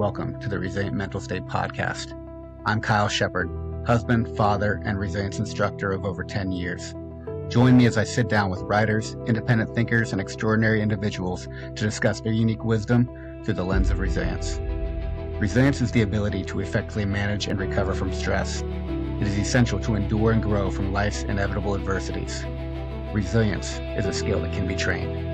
welcome to the Resilient Mental State Podcast. I'm Kyle Shepard, husband, father, and resilience instructor of over 10 years. Join me as I sit down with writers, independent thinkers, and extraordinary individuals to discuss their unique wisdom through the lens of resilience. Resilience is the ability to effectively manage and recover from stress. It is essential to endure and grow from life's inevitable adversities. Resilience is a skill that can be trained.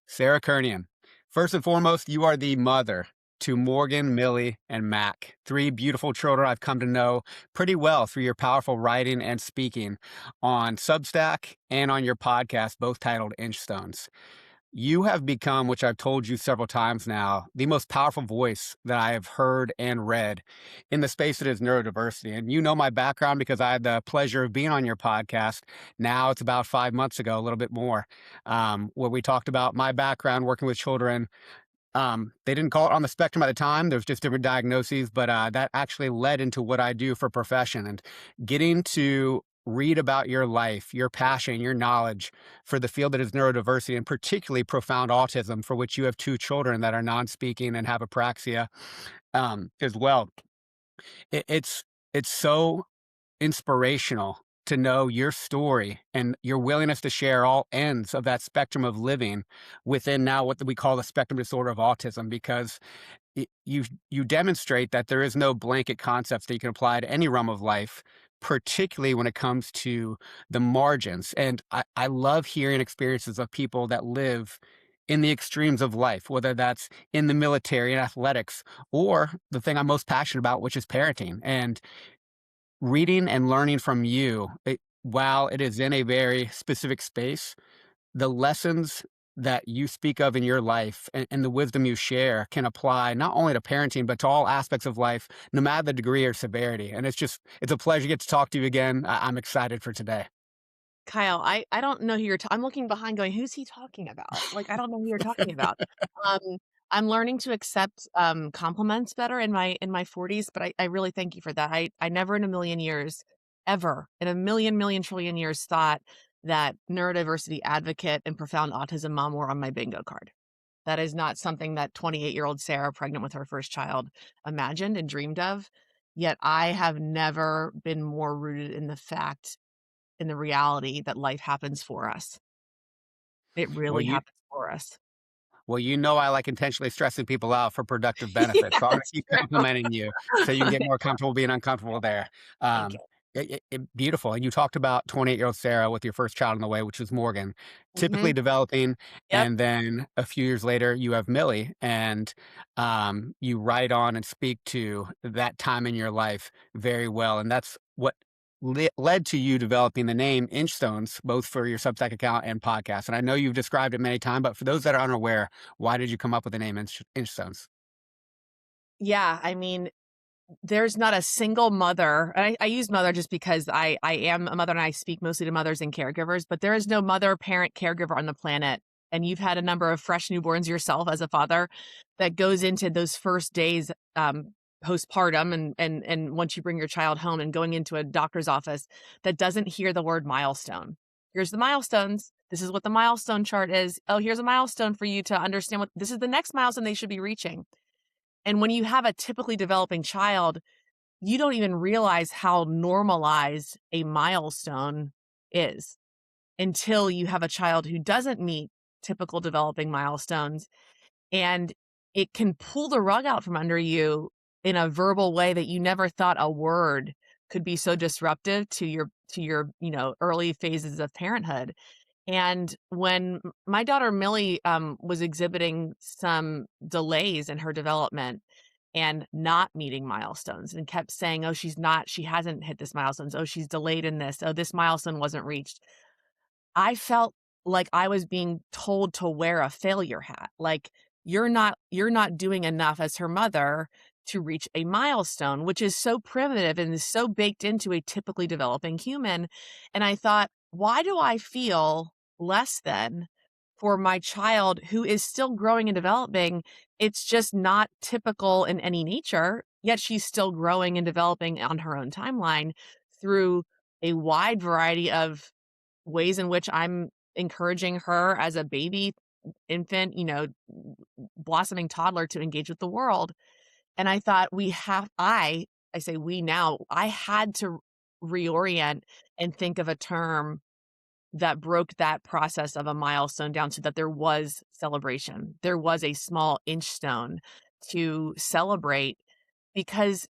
Sarah Kernion. First and foremost, you are the mother to Morgan, Millie, and Mac, three beautiful children I've come to know pretty well through your powerful writing and speaking on Substack and on your podcast, both titled Inchstones. You have become, which I've told you several times now, the most powerful voice that I have heard and read in the space that is neurodiversity. And you know my background because I had the pleasure of being on your podcast. Now it's about 5 months ago, a little bit more, where we talked about my background working with children. They didn't call it on the spectrum at the time. There's just different diagnoses, but that actually led into what I do for profession and getting to read about your life, your passion, your knowledge for the field that is neurodiversity and particularly profound autism, for which you have two children that are non-speaking and have apraxia as well. It's so inspirational to know your story and your willingness to share all ends of that spectrum of living within now what we call the spectrum disorder of autism, because you demonstrate that there is no blanket concepts that you can apply to any realm of life, particularly when it comes to the margins. And I love hearing experiences of people that live in the extremes of life, whether that's in the military and athletics, or the thing I'm most passionate about, which is parenting. And reading and learning from you, while it is in a very specific space, the lessons that you speak of in your life and the wisdom you share can apply not only to parenting, but to all aspects of life, no matter the degree or severity. And it's a pleasure to get to talk to you again. I'm excited for today. Kyle, I don't know who you're I'm looking behind going, who's he talking about? Like, I don't know who you're talking about. Um, I'm learning to accept compliments better in my 40s, but I really thank you for that. I never in a million years, ever in a million trillion years thought that neurodiversity advocate and profound autism mom were on my bingo card. That is not something that 28-year-old Sarah, pregnant with her first child, imagined and dreamed of. Yet I have never been more rooted in the reality that life happens for us. It Well, really you happens for us. well, you know I like intentionally stressing people out for productive benefits. So I'm Yeah, going it's to keep true. complimenting you so you can get more comfortable being uncomfortable there. Thank you. Beautiful. And you talked about 28-year-old Sarah with your first child on the way, which is Morgan, typically Mhm. developing. Yep. And then a few years later, you have Millie, and you write on and speak to that time in your life very well. And that's what led to you developing the name Inchstones, both for your Substack account and podcast. And I know you've described it many times, but for those that are unaware, why did you come up with the name Inchstones? Yeah, I mean, there's not a single mother, and I use mother just because I am a mother and I speak mostly to mothers and caregivers, but there is no mother, parent, caregiver on the planet, and you've had a number of fresh newborns yourself as a father, that goes into those first days, postpartum and once you bring your child home and going into a doctor's office, that doesn't hear the word milestone. Here's the milestones. This is what the milestone chart is. Oh, here's a milestone for you to understand what this is the next milestone they should be reaching. And when you have a typically developing child, you don't even realize how normalized a milestone is until you have a child who doesn't meet typical developing milestones. And it can pull the rug out from under you in a verbal way that you never thought a word could be so disruptive to your early phases of parenthood. And when my daughter Millie was exhibiting some delays in her development and not meeting milestones and kept saying, oh, she hasn't hit this milestones. Oh, she's delayed in this. Oh, this milestone wasn't reached. I felt like I was being told to wear a failure hat. Like you're not doing enough as her mother to reach a milestone, which is so primitive and is so baked into a typically developing human. And I thought, why do I feel less than for my child who is still growing and developing? It's just not typical in any nature yet she's still growing and developing on her own timeline through a wide variety of ways in which I'm encouraging her as a baby, infant, blossoming toddler to engage with the world. And I thought I say we now, I had to reorient and think of a term that broke that process of a milestone down so that there was celebration. There was a small inch stone to celebrate because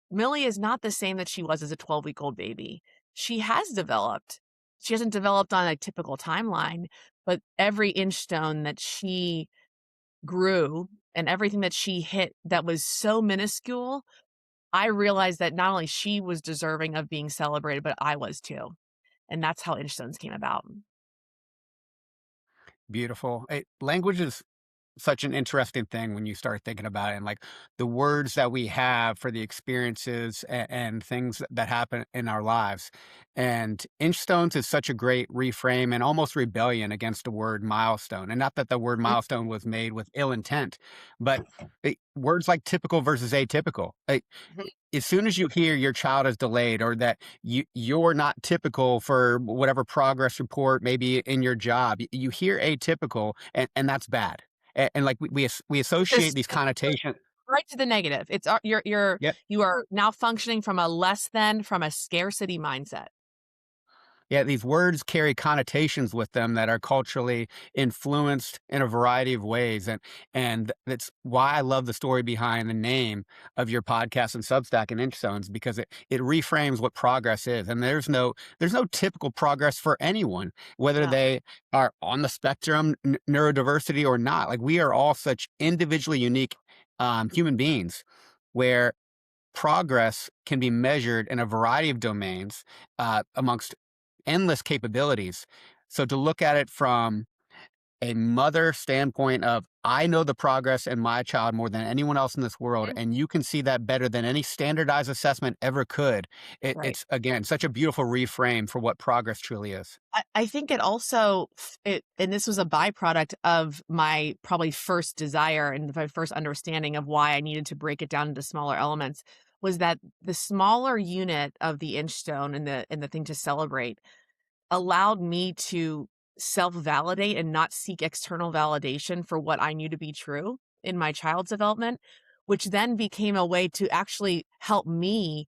Millie is not the same that she was as a 12-week-old baby. She has developed. She hasn't developed on a typical timeline, but every inch stone that she grew and everything that she hit that was so minuscule, I realized that not only she was deserving of being celebrated, but I was too. And that's how Inchstones came about. Beautiful. Language is such an interesting thing when you start thinking about it, and like the words that we have for the experiences and things that happen in our lives. And Inchstones is such a great reframe and almost rebellion against the word milestone. And not that the word milestone was made with ill intent, but words like typical versus atypical. Mhm. As soon as you hear your child is delayed or that you're not typical for whatever progress report maybe in your job, you hear atypical, and that's bad. And like we associate Just these connotations. right to the negative. It's you are now functioning from a less than, from a scarcity mindset. Yeah, these words carry connotations with them that are culturally influenced in a variety of ways, and that's why I love the story behind the name of your podcast and Substack and Inchzones, because it reframes what progress is, and there's no typical progress for anyone, whether No. they are on the spectrum, neurodiversity or not. Like we are all such individually unique human beings, where progress can be measured in a variety of domains amongst endless capabilities. So to look at it from a mother standpoint of, I know the progress in my child more than anyone else in this world, Mhm. and you can see that better than any standardized assessment ever could. Right. It's again such a beautiful reframe for what progress truly is. I think it also and this was a byproduct of my probably first desire and my first understanding of why I needed to break it down into smaller elements, was that the smaller unit of the inch stone and the thing to celebrate allowed me to self-validate and not seek external validation for what I knew to be true in my child's development, which then became a way to actually help me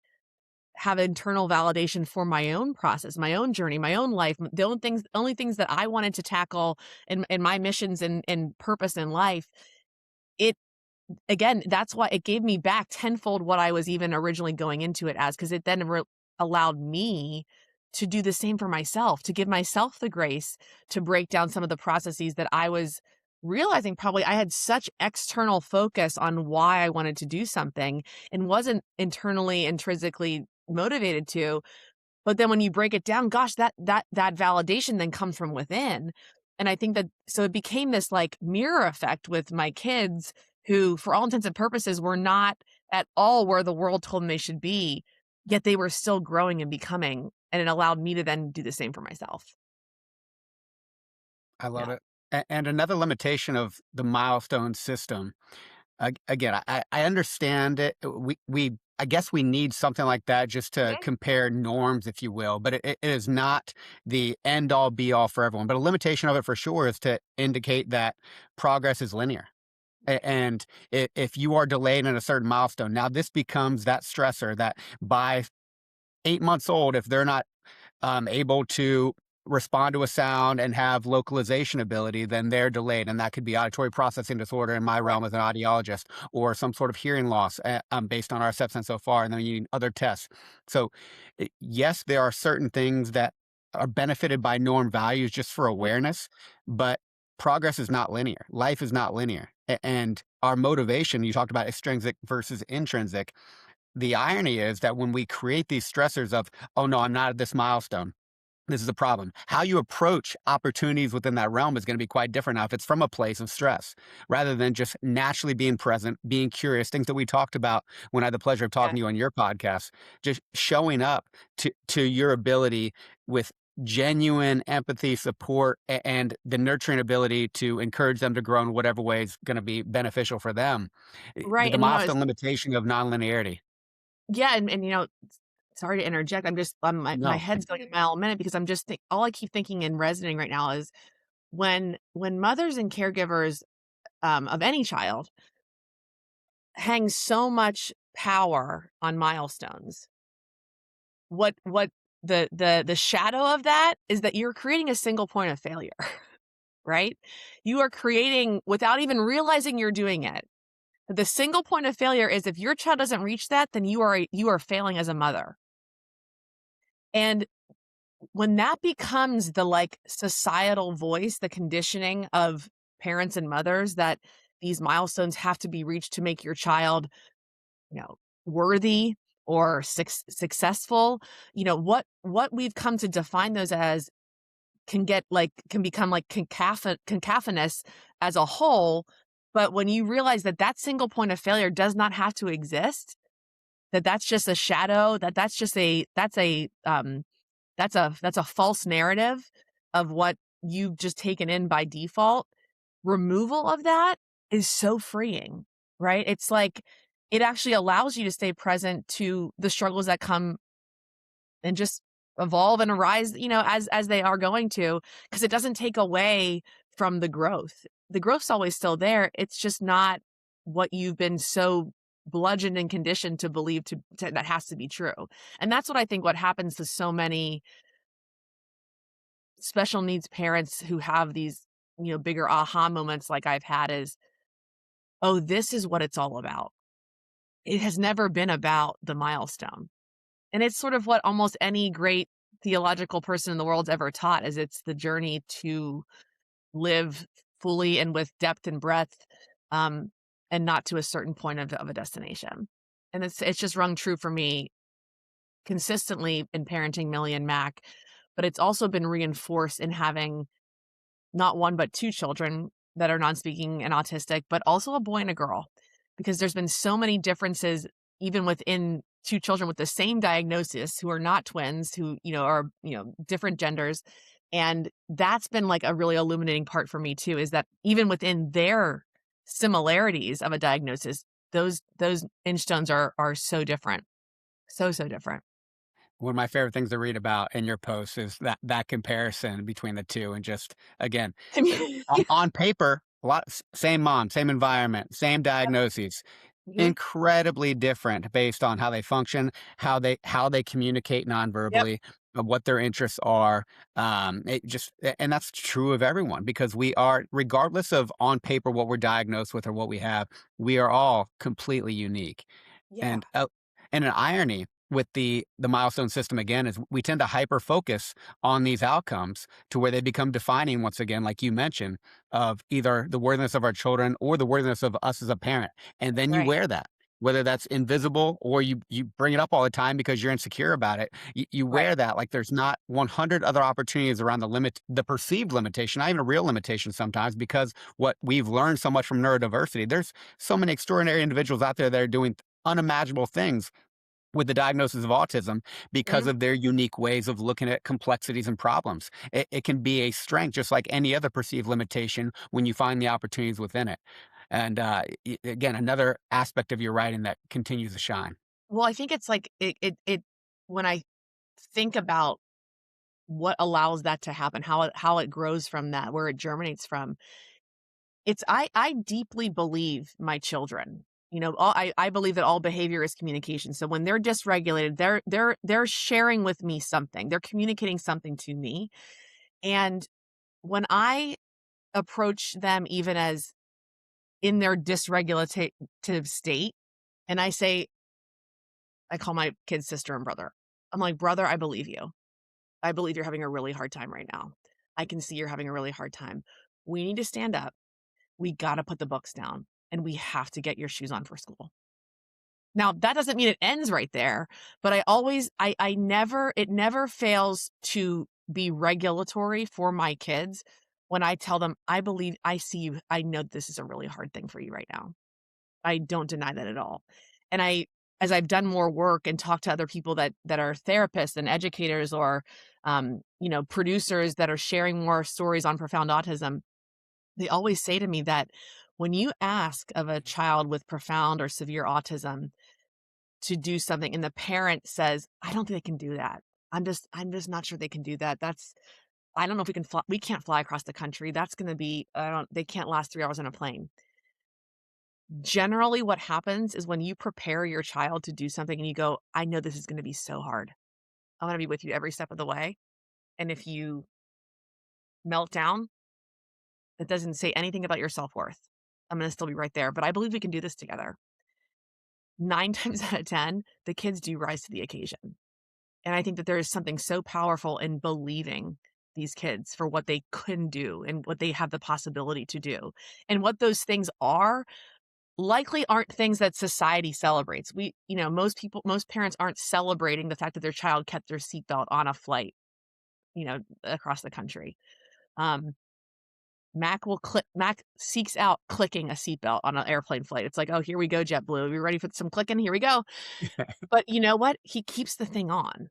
have internal validation for my own process, my own journey, my own life, the only things that I wanted to tackle in my missions and purpose in life. It Again, that's why it gave me back tenfold what I was even originally going into it as, because it then allowed me to do the same for myself, to give myself the grace to break down some of the processes that I was realizing probably I had such external focus on why I wanted to do something and wasn't internally, intrinsically motivated to. But then when you break it down, gosh, that validation then comes from within. And I think that so it became this like mirror effect with my kids who, for all intents and purposes, were not at all where the world told them they should be, yet they were still growing and becoming. And it allowed me to then do the same for myself. I love Yeah. it. And another limitation of the milestone system. Again, I understand it. We I guess we need something like that just to Mhm. compare norms, if you will, but it is not the end all be all for everyone. But a limitation of it for sure is to indicate that progress is linear. And if you are delayed in a certain milestone, now this becomes that stressor that by 8 months old, if they're not able to respond to a sound and have localization ability, then they're delayed. And that could be auditory processing disorder in my Right. realm as an audiologist, or some sort of hearing loss based on our assessment so far. And then you need other tests. So, yes, there are certain things that are benefited by norm values just for Mhm. awareness, but progress is not linear. Life is not linear. And our motivation, you talked about extrinsic versus intrinsic. The irony is that when we create these stressors of, oh no, I'm not at this milestone, this is a problem. How you approach opportunities within that realm is going to be quite different now if it's from a place of stress rather than just naturally being present, being curious, things that we talked about when I had the pleasure of Yeah. talking to you on your podcast, just showing up to your ability with genuine empathy, support, and the nurturing ability to encourage them to grow in whatever way is going to be beneficial for them. Right, The and, it's milestone limitation of nonlinearity. yeah, and, sorry to interject, I'm just my No, head's going a mile a minute because I'm just all I keep thinking and resonating right now is when mothers and caregivers, of any child hang so much power on milestones, what the shadow of that is that you're creating a single point of failure, right? You are creating without even realizing you're doing it. The single point of failure is if your child doesn't reach that, then you are failing as a mother. And when that becomes the like societal voice, the conditioning of parents and mothers that these milestones have to be reached to make your child, you know, worthy or successful, what we've come to define those as can become like concatenous as a whole. But when you realize that that single point of failure does not have to exist, that that's just a shadow, that's just that's a false narrative of what you've just taken in by default. Removal of that is so freeing, right? It's like it actually allows you to stay present to the struggles that come and just evolve and arise, as they are going to, because it doesn't take away from the growth. The growth's always still there. It's just not what you've been so bludgeoned and conditioned to believe that has to be true. And that's what I think what happens to so many special needs parents who have these, bigger aha moments like I've had is, oh, this is what it's all about. It has never been about the milestone. And it's sort of what almost any great theological person in the world's ever taught is it's the journey to live fully and with depth and breadth, um, and not to a certain point of a destination. And it's just rung true for me consistently in parenting Millie and Mac, but it's also been reinforced in having not one, but 2 children that are non-speaking and autistic, but also a boy and a girl, because there's been so many differences even within 2 children with the same diagnosis who are not twins, who, are, different genders, and that's been, like, a really illuminating part for me too, is that even within their similarities of a diagnosis, those Inchstones are so different. So, so different. one of my favorite things to read about in your posts is that comparison between the two, and just again, I uh, mean on paper, a lot same mom, same environment, same Yep. diagnoses, Mhm. incredibly different based on how they function, how they communicate Yep. nonverbally, what their interests are. And that's true of everyone because we are, regardless of on paper what we're diagnosed with or what we have, we are all completely unique. Yeah. And and an irony with the milestone system again is we tend to hyper focus on these outcomes to where they become defining once again, like you mentioned, of either the worthiness of our children or the worthiness of us as a parent. And then you Right. wear that, whether that's invisible or you bring it up all the time because you're insecure about it. You Right. wear that like there's not 100 other opportunities around the perceived limitation, not even a real limitation sometimes, because what we've learned so much from neurodiversity. There's so many extraordinary individuals out there that are doing unimaginable things with the diagnosis of autism because Mhm. of their unique ways of looking at complexities and problems. It can be a strength just like any other perceived limitation when you find the opportunities within it. And again, another aspect of your writing that continues to shine. Well, I think it's like it when I think about what allows that to happen, how it grows from that, where it germinates from, it's I deeply believe my children. I believe that all behavior is communication. So when they're dysregulated, they're sharing with me something. They're communicating something to me. And when I approach them even as in their dysregulative state, and I call my kids sister and brother. I'm like, brother, I believe you. I believe you're having a really hard time right now. I can see you're having a really hard time. We need to stand up. We got to put the books down and we have to get your shoes on for school. Now, that doesn't mean it ends right there, but it never fails to be regulatory for my kids when I tell them, I believe, I see you. I know this is a really hard thing for you right now. I don't deny that at all. And as I've done more work and talked to other people that are therapists and educators or, producers that are sharing more stories on profound autism, they always say to me that when you ask of a child with profound or severe autism to do something and the parent says, "I don't think they can do that. I'm just not sure they can do that. I don't know if we can't fly across the country. That's gonna be I don't they can't last 3 hours on a plane." Generally, what happens is when you prepare your child to do something and you go, "I know this is gonna be so hard. I'm gonna be with you every step of the way." And if you melt down, it doesn't say anything about your self-worth. I'm gonna still be right there, but I believe we can do this together. 9 times out of 10, the kids do rise to the occasion. And I think that there is something so powerful in believing these kids for what they can do and what they have the possibility to do. And what those things are likely aren't things that society celebrates. Most parents aren't celebrating the fact that their child kept their seatbelt on a flight, across the country. Um, Mac seeks out clicking a seatbelt on an airplane flight. It's like, "Oh, here we go, JetBlue. Are you ready for some clicking? Here we go." But you know what? He keeps the thing on.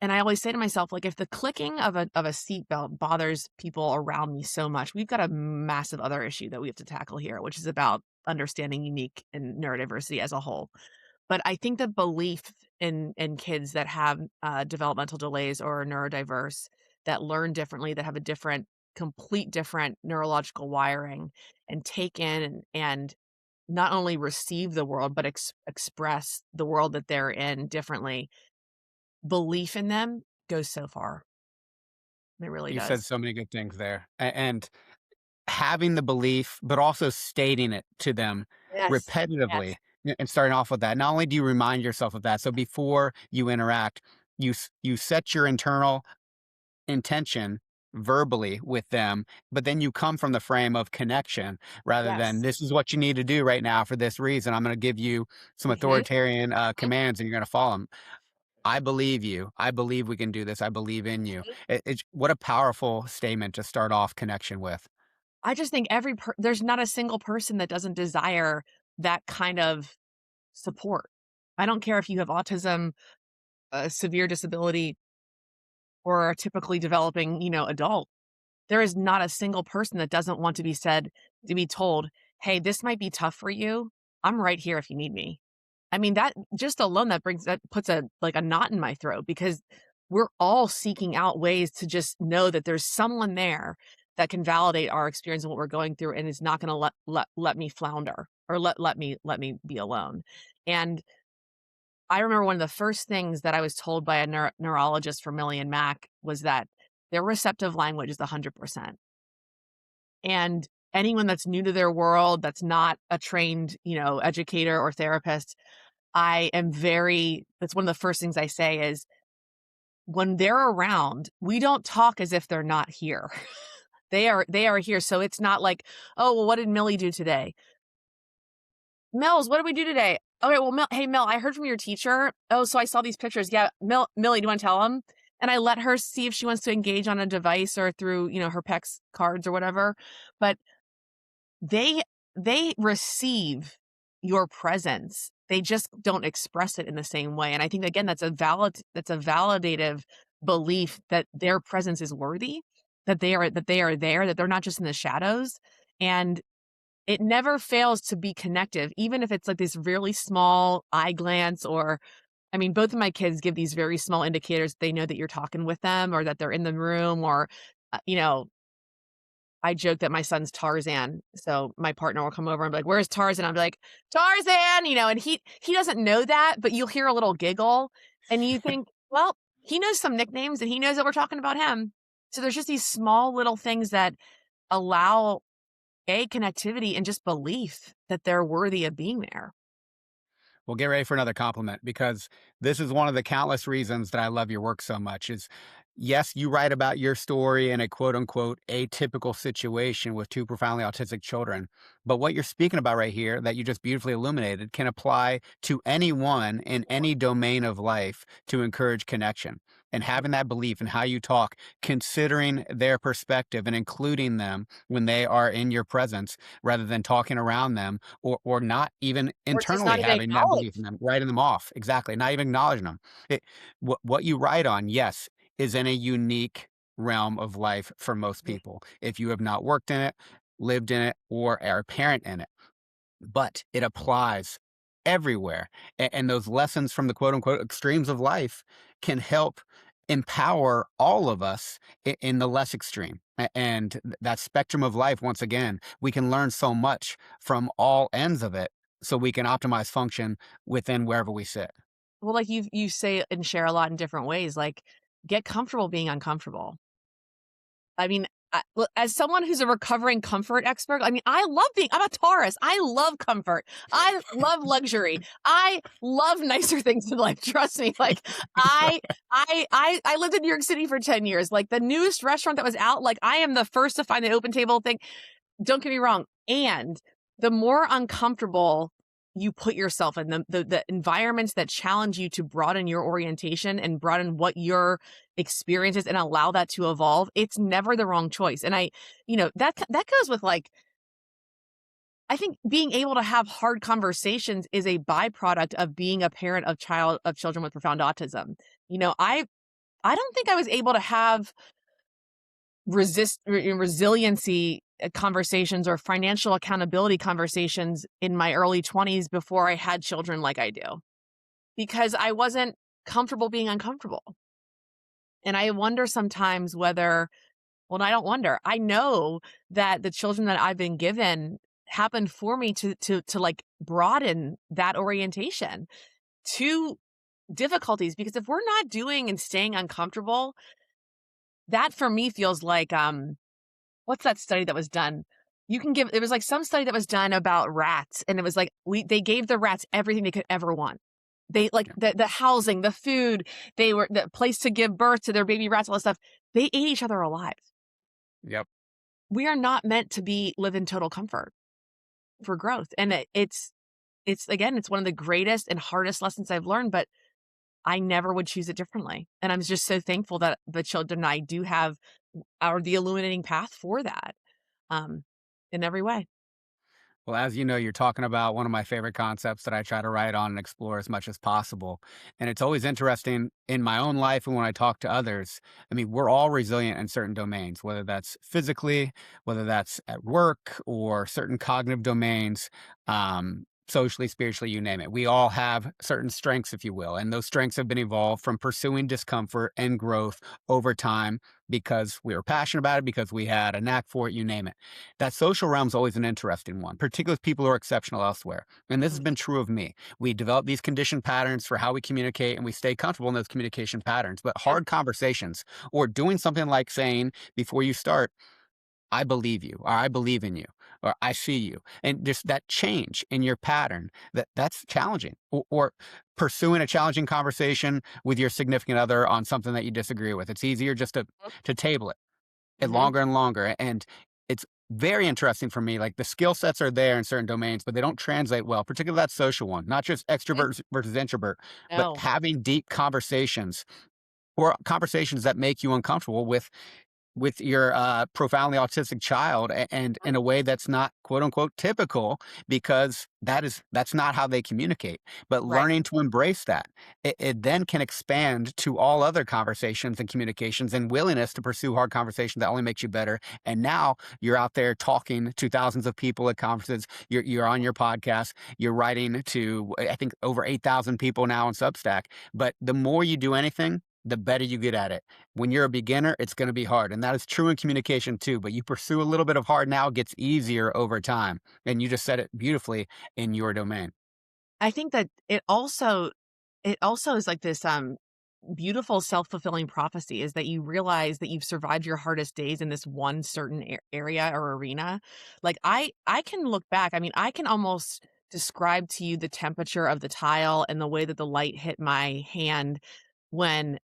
And I always say to myself, like, if the clicking of a seatbelt bothers people around me so much, we've got a massive other issue that we have to tackle here, which is about understanding unique and neurodiversity as a whole. But I think the belief in kids that have developmental delays or are neurodiverse, that learn differently, that have a different neurological wiring, and take in and not only receive the world, but express the world that they're in differently. Belief in them goes so far. It really You said does. so many good things there. And having the belief, but also stating it to them Yes. repetitively Yes. and starting off with that. Not only do you remind yourself of that, so before you interact, you set your internal intention verbally with them, but then you come from the frame of connection rather than Yes. this is what you need to do right now for this reason. I'm going to give you some Mhm. authoritarian Mhm. commands and you're going to follow them. I believe you. I believe we can do this. I believe in you. Mhm. What a powerful statement to start off connection with. I just think there's not a single person that doesn't desire that kind of support. I don't care if you have autism, a severe disability, or a typically developing, adult. There is not a single person that doesn't want to be told, "Hey, this might be tough for you. I'm right here if you need me." I mean, that just alone, that puts a knot in my throat because we're all seeking out ways to just know that there's someone there that can validate our experience and what we're going through and is not gonna let me flounder or let me be alone. And I remember one of the first things that I was told by a neurologist for Millie and Mac was that their receptive language is 100%. And anyone that's new to their world, that's not a trained, educator or therapist, that's one of the first things I say is, when they're around, we don't talk as if they're not here. They are here, so it's not like, "Oh, well, what did Millie do today?" "Mills, what did we do today?" "Okay, well, hey, Mill, I heard from your teacher. Oh, so I saw these pictures. Yeah, Millie, do you wanna tell him?" And I let her see if she wants to engage on a device or through, her PEX cards or whatever, but they they receive your presence. They just don't express it in the same way, and I think, again, that's a validative belief that their presence is worthy, that they are there, that they're not just in the shadows, and it never fails to be connective, even if it's like this really small eye glance or I mean, both of my kids give these very small indicators they know that you're talking with them or that they're in the room or, uh, you know, I joke that my son's Tarzan, so my partner will come over and be like, "Where's Tarzan?" I'll be like, "Tarzan," and he doesn't know that, but you'll hear a little giggle, and you think, "Well, he knows some nicknames, and he knows that we're talking about him." So there's just these small little things that allow, connectivity and just belief that they're worthy of being there. Well, get ready for another compliment because this is one of the countless reasons that I love your work so much is Yes, you write about your story in a quote unquote atypical situation with two profoundly autistic children. But what you're speaking about right here, that you just beautifully illuminated, can apply to anyone in any domain of life to encourage connection. And having that belief in how you talk, considering their perspective and including them when they are in your presence rather than talking around them or not even Or just internally not even having that belief in acknowledged. them, writing them off. Exactly. Not even acknowledging them. It, what you write on, yes, is in a unique realm of life for most Mhm. people if you have not worked in it, lived in it, or are a parent in it. But it applies everywhere. And those lessons from the quote unquote extremes of life can help empower all of us in the less extreme. And that spectrum of life, once again, we can learn so much from all ends of it so we can optimize function within wherever we sit. Well, like you say and share a lot in different ways, like, get comfortable being uncomfortable. I mean, well, as someone who's a recovering comfort expert, I mean, I'm a Taurus. I love comfort. I love luxury. I love nicer things in life. Trust me. Like I lived in New York City for 10 years. Like the newest restaurant that was out, like I am the first to find the open table thing. Don't get me wrong. And the more uncomfortable you put yourself in, the environments that challenge you to broaden your orientation and broaden what your experience is and allow that to evolve, it's never the wrong choice. And that goes with like, I think being able to have hard conversations is a byproduct of being a parent of children with profound autism. You know, I don't think I was able to have resiliency conversations or financial accountability conversations in my early 20s before I had children like I do, because I wasn't comfortable being uncomfortable. And I wonder sometimes whether, well, I don't wonder. I know that the children that I've been given happened for me to like broaden that orientation to difficulties, because if we're not doing and staying uncomfortable, that for me feels like what's that study that was done? It was like some study that was done about rats, and it was like they gave the rats everything they could ever want. They like Yeah. the housing, the food, they were the place to give birth to their baby rats, all that stuff. They ate each other alive. Yep. We are not meant to live in total comfort for growth. And it's again, it's one of the greatest and hardest lessons I've learned, but I never would choose it differently. And I'm just so thankful that the children I do have are the illuminating path for that. Um, in every way. Well, as you know, you're talking about one of my favorite concepts that I try to write on and explore as much as possible. And it's always interesting in my own life and when I talk to others. I mean, we're all resilient in certain domains, whether that's physically, whether that's at work or certain cognitive domains, socially, spiritually, you name it. We all have certain strengths, if you will. And those strengths have been evolved from pursuing discomfort and growth over time because we were passionate about it, because we had a knack for it, you name it. That social realm is always an interesting one, particularly with people who are exceptional elsewhere. And this has Mhm. been true of me. We develop these conditioned patterns for how we communicate and we stay comfortable in those communication patterns. But Yep. hard conversations or doing something like saying before you start, I believe you, or I believe in you, or I see you. And just that change in your pattern, that's challenging. Or pursuing a challenging conversation with your significant other on something that you disagree with. It's easier just to table it and Mhm. longer and longer. And it's very interesting for me. Like the skill sets are there in certain domains, but they don't translate well, particularly that social one, not just Mhm. extrovert versus introvert, but No. having deep conversations or conversations that make you uncomfortable with your profoundly autistic child and Mhm. in a way that's not quote unquote typical because that's not how they communicate, but Right. learning to embrace that, it then can expand to all other conversations and communications and willingness to pursue hard conversation that only makes you better. And now you're out there talking to thousands of people at conferences, you're on your podcast, you're writing to I think over 8,000 people now on Substack. But the more you do anything, the better you get at it. When you're a beginner, it's going to be hard. And that is true in communication too. But you pursue a little bit of hard now, it gets easier over time. And you just said it beautifully in your domain. I think that it also is like this beautiful self-fulfilling prophecy, is that you realize that you've survived your hardest days in this one certain area or arena. Like I can look back. I mean, I can almost describe to you the temperature of the tile and the way that the light hit my hand when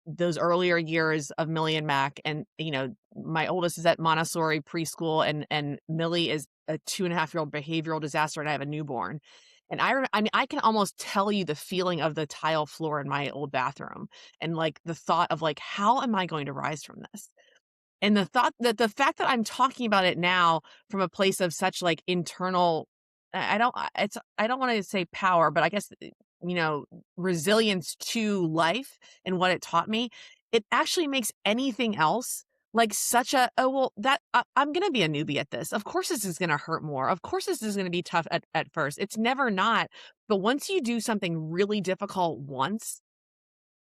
those earlier years of Millie and Mac, and, my oldest is at Montessori preschool, and Millie is a 2.5-year-old behavioral disaster, and I have a newborn. And I mean, I can almost tell you the feeling of the tile floor in my old bathroom, and, like, the thought of, like, "How am I going to rise from this?" And the fact that I'm talking about it now from a place of such, like, internal I don't wanna say power, but I guess, you know, resilience to life and what it taught me, it actually makes anything else like such a, "Oh, well, I'm gonna be a newbie at this. Of course this is gonna hurt more. Of course this is gonna be tough at first." It's never not. But once you do something really difficult once,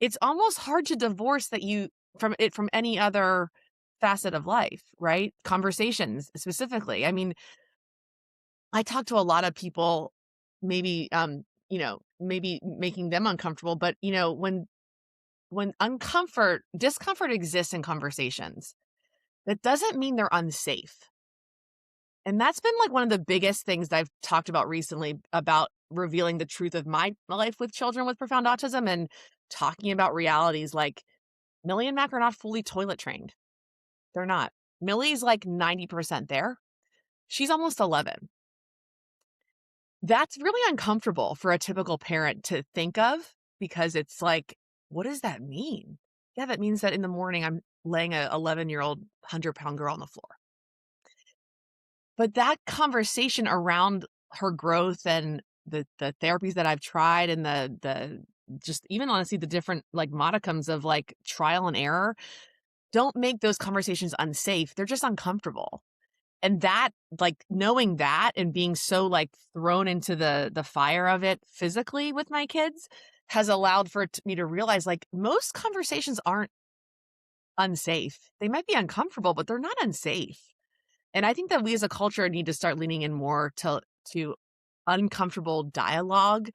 it's almost hard to divorce that you from any other facet of life, right? Conversations specifically. I mean, I talk to a lot of people, maybe maybe making them uncomfortable, but when discomfort exists in conversations, that doesn't mean they're unsafe. And that's been like one of the biggest things that I've talked about recently about revealing the truth of my life with children with profound autism and talking about realities like Millie and Mac are not fully toilet trained. They're not. Millie's like 90% there. She's almost 11. That's really uncomfortable for a typical parent to think of because it's like, what does that mean? Yeah, that means that in the morning I'm laying a 11-year-old 100-pound girl on the floor. But that conversation around her growth and the therapies that I've tried and the just even honestly the different like modicums of like trial and error don't make those conversations unsafe. They're just uncomfortable. And that, like, knowing that and being so, like, thrown into the fire of it physically with my kids has allowed for me to realize, like, most conversations aren't unsafe. They might be uncomfortable, but they're not unsafe. And I think that we as a culture need to start leaning in more to uncomfortable dialogue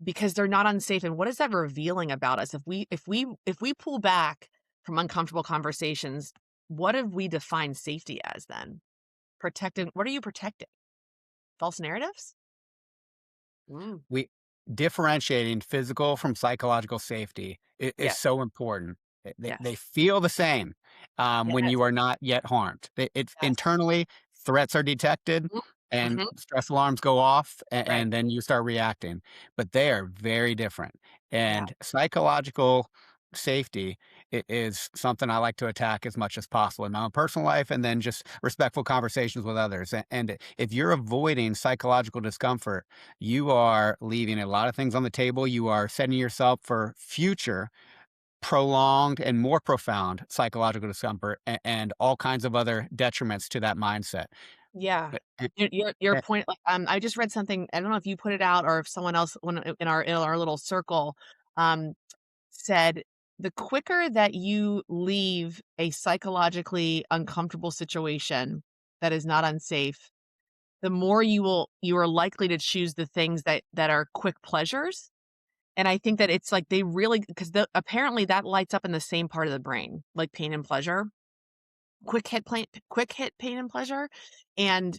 because they're not unsafe. And what is that revealing about us? If we pull back from uncomfortable conversations, what have we defined safety as then? Protecting what are you protecting? False narratives? Mm, We differentiating physical from psychological safety is yes, so important. They yes, feel the same when yes, you are not yet harmed. It's yes. internally threats are detected Mm, and mhm, stress alarms go off, right. and then you start reacting. But they are very different. Yeah, And psychological safety is something I like to attack as much as possible in my own personal life, and then just respectful conversations with others. And if you're avoiding psychological discomfort, you are leaving a lot of things on the table. You are setting yourself for future prolonged and more profound psychological discomfort and all kinds of other detriments to that mindset. yeah. But- eh, Your eh, point, like, I just read something, I don't know if you put it out or if someone else when in our little circle, um, said, "The quicker that you leave a psychologically uncomfortable situation that is not unsafe, the more you are likely to choose the things that are quick pleasures." And I think that it's like they really because apparently that lights up in the same part of the brain, like pain and pleasure, quick hit pain and pleasure. And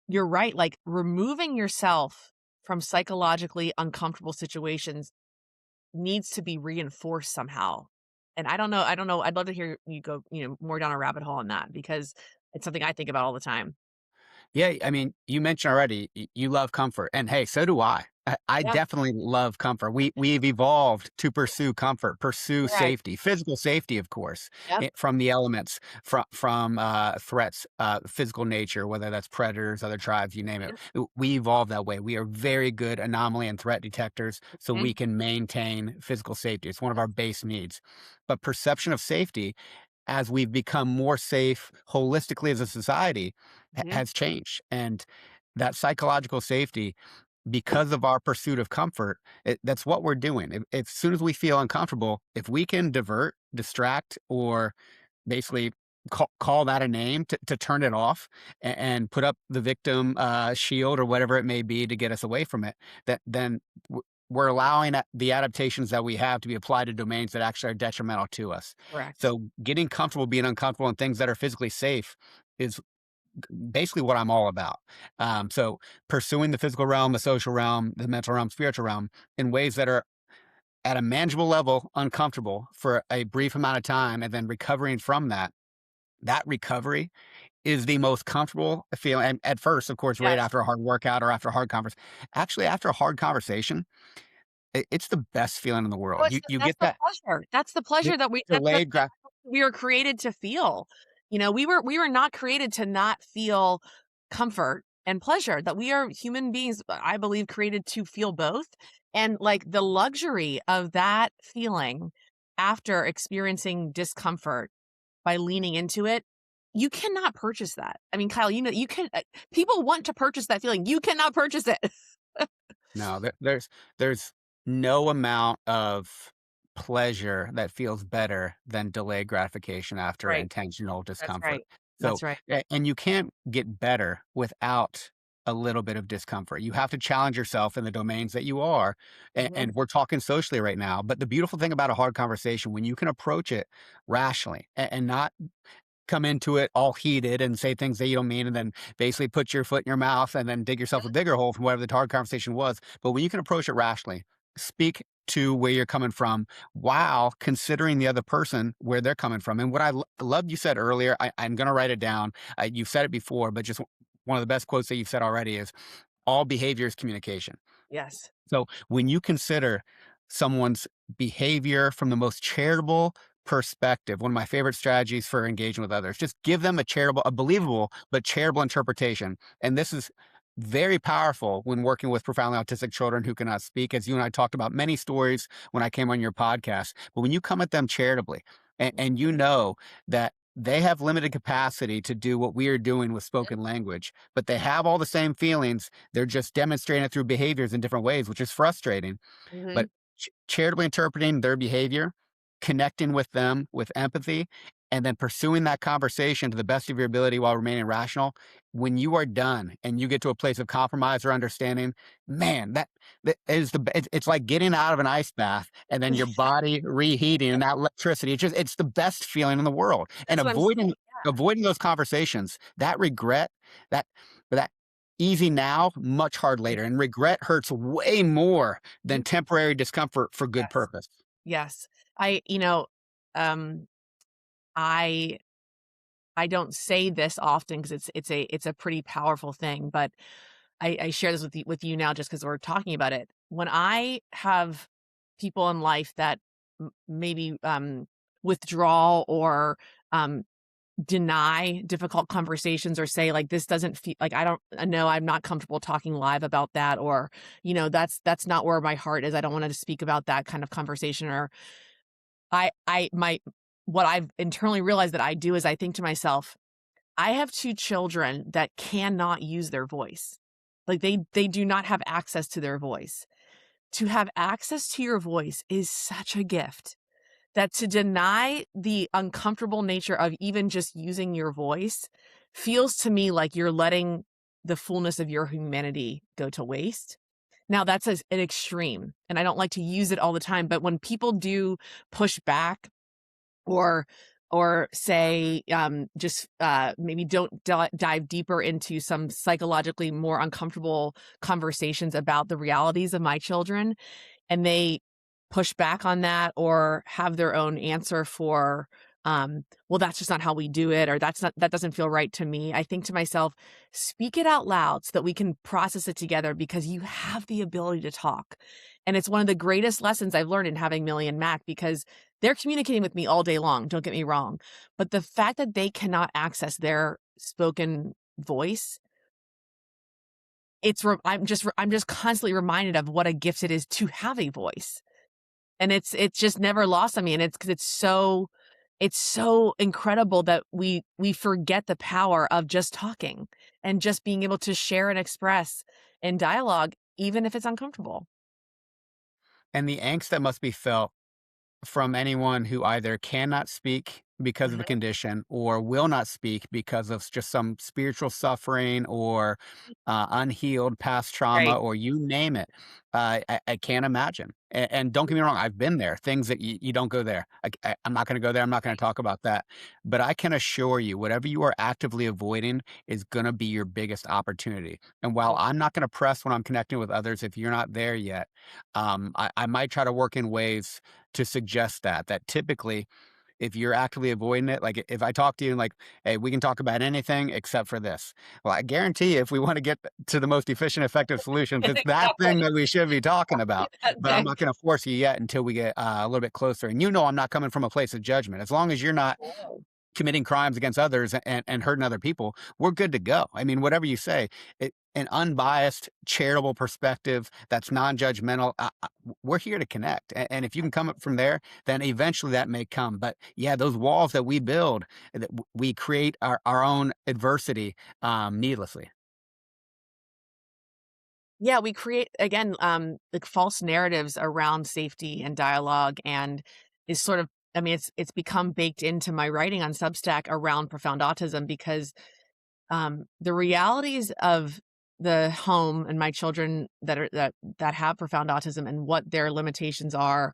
you're right, like removing yourself from psychologically uncomfortable situations needs to be reinforced somehow. And I don't know. I'd love to hear you go, more down a rabbit hole on that because it's something I think about all the time. Yeah, I mean, you mentioned already you love comfort, and hey, so do I. I Yeah, definitely love comfort. We've evolved to pursue comfort, pursue right. safety, physical safety, of course, Yep. from the elements, from threats, physical nature, whether that's predators, other tribes, you name it. Mhm, We evolved that way. We are very good anomaly and threat detectors, so mhm, we can maintain physical safety. It's one of our base needs. But perception of safety as we've become more safe holistically as a society mhm. has changed. And that psychological safety, because of our pursuit of comfort, that's what we're doing. As soon as we feel uncomfortable, if we can divert, distract, or basically call that a name to turn it off and put up the victim shield or whatever it may be to get us away from it, that then we're allowing the adaptations that we have to be applied to domains that actually are detrimental to us. Correct. So getting comfortable being uncomfortable and things that are physically safe is basically what I'm all about. So pursuing the physical realm, the social realm, the mental realm, spiritual realm in ways that are at a manageable level, uncomfortable for a brief amount of time, and then recovering from that, that recovery is the most comfortable feeling. And at first, of course, right Yes. after a hard workout or after a hard conversation. Actually, after a hard conversation, it's the best feeling in the Oh, world. it's You that's get the that pleasure. That's the pleasure that delayed that's grat. what we were created to feel. You know, we were not created to not feel comfort and pleasure, that we are human beings, I believe, created to feel both. And like the luxury of that feeling after experiencing discomfort by leaning into it, you cannot purchase that. I mean, Kyle, you know, you can, people want to purchase that feeling. You cannot purchase it. No, there's no amount of pleasure that feels better than delayed gratification after Right. intentional That's discomfort. right. So, That's right. and you can't get better without a little bit of discomfort. You have to challenge yourself in the domains that you are. Mhm. And we're talking socially right now. But the beautiful thing about a hard conversation, when you can approach it rationally and not come into it all heated and say things that you don't mean, and then basically put your foot in your mouth and then dig yourself a bigger hole from whatever the hard conversation was. But when you can approach it rationally, speak to where you're coming from while considering the other person where they're coming from. And what loved you said earlier, I'm going to write it down. You've said it before, but just one of the best quotes that you've said already is all behavior is communication. Yes. So when you consider someone's behavior from the most charitable perspective, one of my favorite strategies for engaging with others, just give them a believable but charitable interpretation. And this is very powerful when working with profoundly autistic children who cannot speak, as you and I talked about many stories when I came on your podcast. But when you come at them charitably and you know that they have limited capacity to do what we are doing with spoken language, but they have all the same feelings, they're just demonstrating it through behaviors in different ways, which is frustrating. But Mhm. charitably interpreting their behavior, connecting with them with empathy, and then pursuing that conversation to the best of your ability while remaining rational. When you are done and you get to a place of compromise or understanding, man, that is it's like getting out of an ice bath and then your body reheating and that electricity. It's the best feeling in the world. And That's what I'm saying. avoiding those conversations, that regret, that that easy now, much hard later. And regret hurts way more than Mhm. temporary discomfort for good Yes. purpose. Yes. I you know, um, I I don't say this often because it's a pretty powerful thing, but I share this with you now just because 'cause we're talking about it. When I have people in life that maybe, withdraw or, um, deny difficult conversations or say, like, "This doesn't feel like, I don't no, I'm not comfortable talking live about that," or, "That's not where my heart is. I don't wanna speak about that kind of conversation," or I my what I've internally realized that I do is I think to myself, "I have 2 children that cannot use their voice." Like, they do not have access to their voice. To have access to your voice is such a gift that to deny the uncomfortable nature of even just using your voice feels to me like you're letting the fullness of your humanity go to waste. Now that's an extreme, and I don't like to use it all the time, but when people do push back or say, just, maybe don't dive deeper into some psychologically more uncomfortable conversations about the realities of my children, and they push back on that or have their own answer for, well, that's just not how we do it, or that doesn't feel right to me. I think to myself, speak it out loud so that we can process it together because you have the ability to talk. And it's one of the greatest lessons I've learned in having Millie and Mac because they're communicating with me all day long, don't get me wrong. But the fact that they cannot access their spoken voice, I'm just constantly reminded of what a gift it is to have a voice. And it's just never lost on me, and it's because it's so incredible that we forget the power of just talking and just being able to share and express in dialogue, even if it's uncomfortable. And the angst that must be felt from anyone who either cannot speak because of a Mhm. condition or will not speak because of just some spiritual suffering or unhealed past trauma Right. or you name it. I can't imagine. And don't get me wrong, I've been there. Things that you don't go there. I'm not going to go there. I'm not going to Right. talk about that. But I can assure you, whatever you are actively avoiding is going to be your biggest opportunity. And while Oh, I'm not going to press when I'm connecting with others, if you're not there yet, I might try to work in ways to suggest that typically if you're actively avoiding it, like if I talk to you and like, hey, we can talk about anything except for this. Well, I guarantee you, if we want to get to the most efficient, effective solutions, it's that thing exactly. that we should be talking about. That But I'm thing. not going to force you yet until we get a little bit closer. And you know, I'm not coming from a place of judgment. As long as you're not Oh. committing crimes against others and hurting other people, we're good to go. I mean, whatever you say, an unbiased, charitable perspective that's non-judgmental. We're here to connect, and if you can come up from there, then eventually that may come. But yeah, those walls that we build, we create our own adversity needlessly. Yeah, we create again, like false narratives around safety and dialogue and is sort of I mean, it's become baked into my writing on Substack around profound autism because the realities of the home and my children that have profound autism and what their limitations are